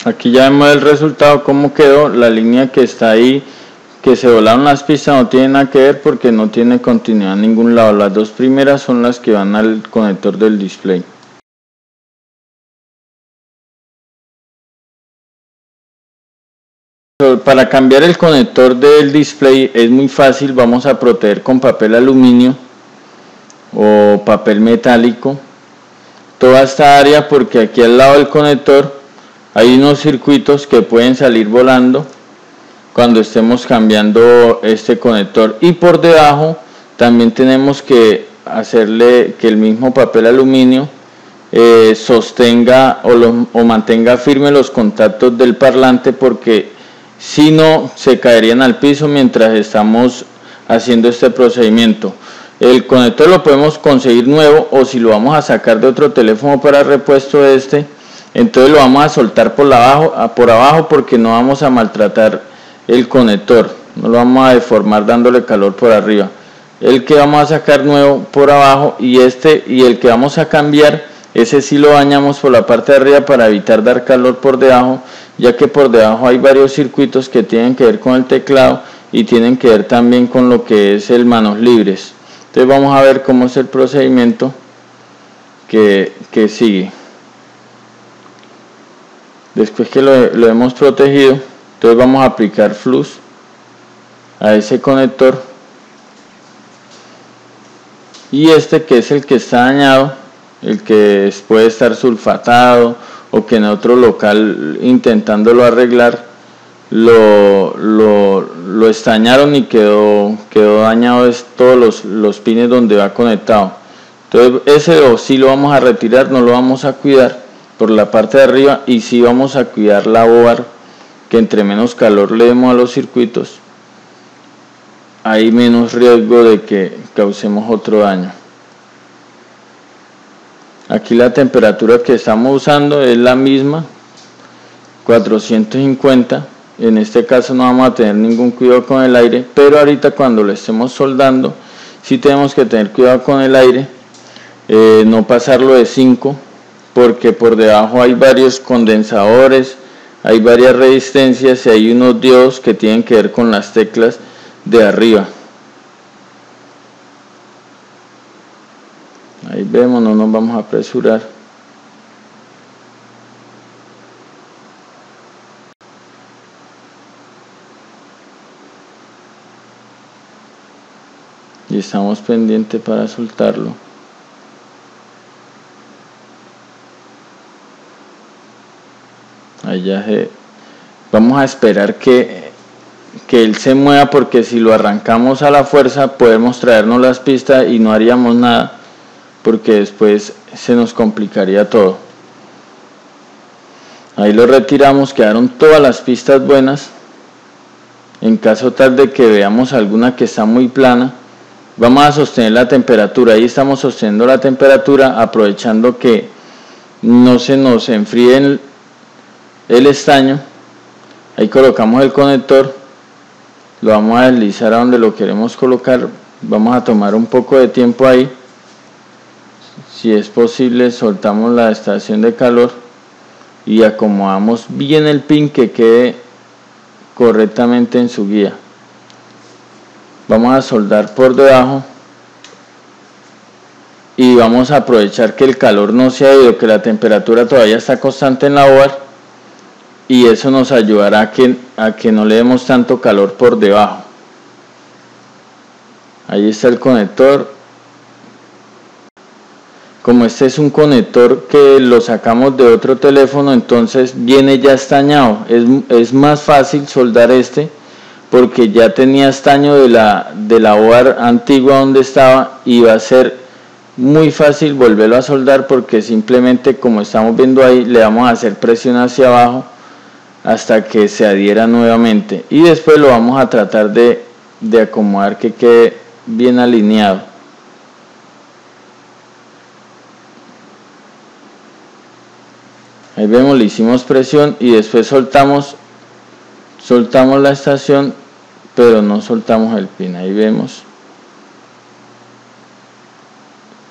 A: Aquí ya vemos el resultado, cómo quedó. La línea que está ahí, que se volaron las pistas, no tiene nada que ver porque no tiene continuidad en ningún lado. Las 2 primeras son las que van al conector del display. Para cambiar el conector del display es muy fácil. Vamos a proteger con papel aluminio o papel metálico toda esta área, porque aquí al lado del conector hay unos circuitos que pueden salir volando cuando estemos cambiando este conector, y por debajo también tenemos que hacerle que el mismo papel aluminio sostenga o mantenga firme los contactos del parlante, porque si no se caerían al piso mientras estamos haciendo este procedimiento. El conector lo podemos conseguir nuevo, o si lo vamos a sacar de otro teléfono para repuesto de este, entonces lo vamos a soltar por abajo, porque no vamos a maltratar el conector, no lo vamos a deformar dándole calor por arriba. El que vamos a sacar nuevo por abajo, y el que vamos a cambiar, ese sí lo dañamos por la parte de arriba para evitar dar calor por debajo, ya que por debajo hay varios circuitos que tienen que ver con el teclado y tienen que ver también con lo que es el manos libres. Entonces vamos a ver cómo es el procedimiento que sigue. Después que lo hemos protegido, entonces vamos a aplicar flux a ese conector, y este, que es el que está dañado, el que puede estar sulfatado o que en otro local intentándolo arreglar lo estañaron y quedó dañado todos los pines donde va conectado. Entonces ese sí lo vamos a retirar, no lo vamos a cuidar por la parte de arriba, y sí vamos a cuidar la board, que entre menos calor le demos a los circuitos, hay menos riesgo de que causemos otro daño. Aquí la temperatura que estamos usando es la misma, 450. En este caso no vamos a tener ningún cuidado con el aire, pero ahorita cuando lo estemos soldando sí tenemos que tener cuidado con el aire, no pasarlo de 5, porque por debajo hay varios condensadores, hay varias resistencias y hay unos diodos que tienen que ver con las teclas de arriba. Ahí vemos, no nos vamos a apresurar. y estamos pendientes para soltarlo. Ahí ya vamos a esperar que él se mueva, porque si lo arrancamos a la fuerza podemos traernos las pistas y no haríamos nada, porque después se nos complicaría todo. Ahí lo retiramos, quedaron todas las pistas buenas. En caso tal de que veamos alguna que está muy plana, vamos a sostener la temperatura. Ahí estamos sosteniendo la temperatura, aprovechando que no se nos enfríe el estaño. Ahí colocamos el conector, lo vamos a deslizar a donde lo queremos colocar. Vamos a tomar un poco de tiempo ahí. Si es posible, soltamos la estación de calor y acomodamos bien el pin que quede correctamente en su guía. Vamos a soldar por debajo y vamos a aprovechar que el calor no se ha ido, que la temperatura todavía está constante en la OAR, y eso nos ayudará a que no le demos tanto calor por debajo. Ahí está el conector. Como este es un conector que lo sacamos de otro teléfono, entonces viene ya estañado. Es más fácil soldar este porque ya tenía estaño de la OAR antigua donde estaba, y va a ser muy fácil volverlo a soldar, porque simplemente, como estamos viendo ahí, le vamos a hacer presión hacia abajo hasta que se adhiera nuevamente, y después lo vamos a tratar de acomodar que quede bien alineado. Ahí vemos, le hicimos presión y después soltamos la estación, pero no soltamos el pin. Ahí vemos,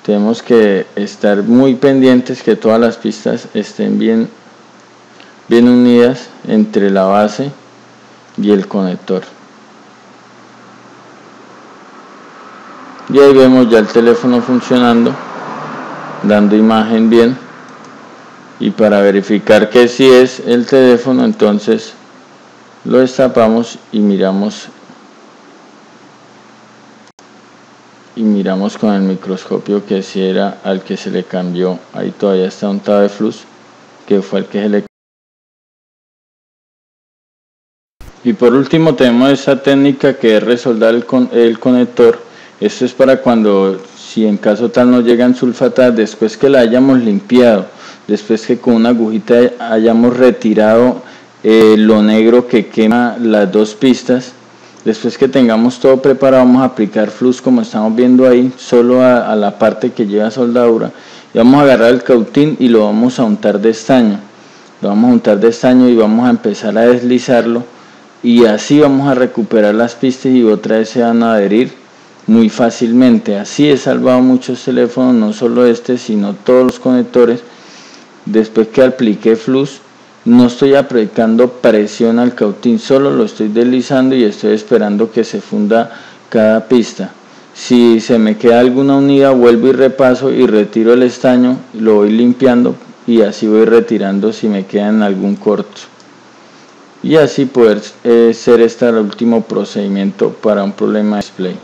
A: tenemos que estar muy pendientes que todas las pistas estén bien unidas entre la base y el conector. Y ahí vemos ya el teléfono funcionando, dando imagen bien. Y para verificar que sí es el teléfono, entonces lo destapamos y miramos con el microscopio que sí era al que se le cambió. Ahí todavía está untado de flux, que fue el que se le. Y por último tenemos esta técnica que es resoldar el conector. Esto es para cuando, si en caso tal no llegan sulfatadas, después que la hayamos limpiado, después que con una agujita hayamos retirado lo negro que quema las dos pistas, después que tengamos todo preparado, vamos a aplicar flux, como estamos viendo ahí, solo a la parte que lleva soldadura, y vamos a agarrar el cautín y lo vamos a untar de estaño. Lo vamos a untar de estaño y vamos a empezar a deslizarlo, y así vamos a recuperar las pistas y otra vez se van a adherir muy fácilmente. Así he salvado muchos teléfonos, no solo este, sino todos los conectores. Después que apliqué flux, no estoy aplicando presión al cautín, solo lo estoy deslizando y estoy esperando que se funda cada pista. Si se me queda alguna unida, vuelvo y repaso y retiro el estaño, lo voy limpiando y así voy retirando si me queda en algún corto. Y así poder ser este el último procedimiento para un problema de display.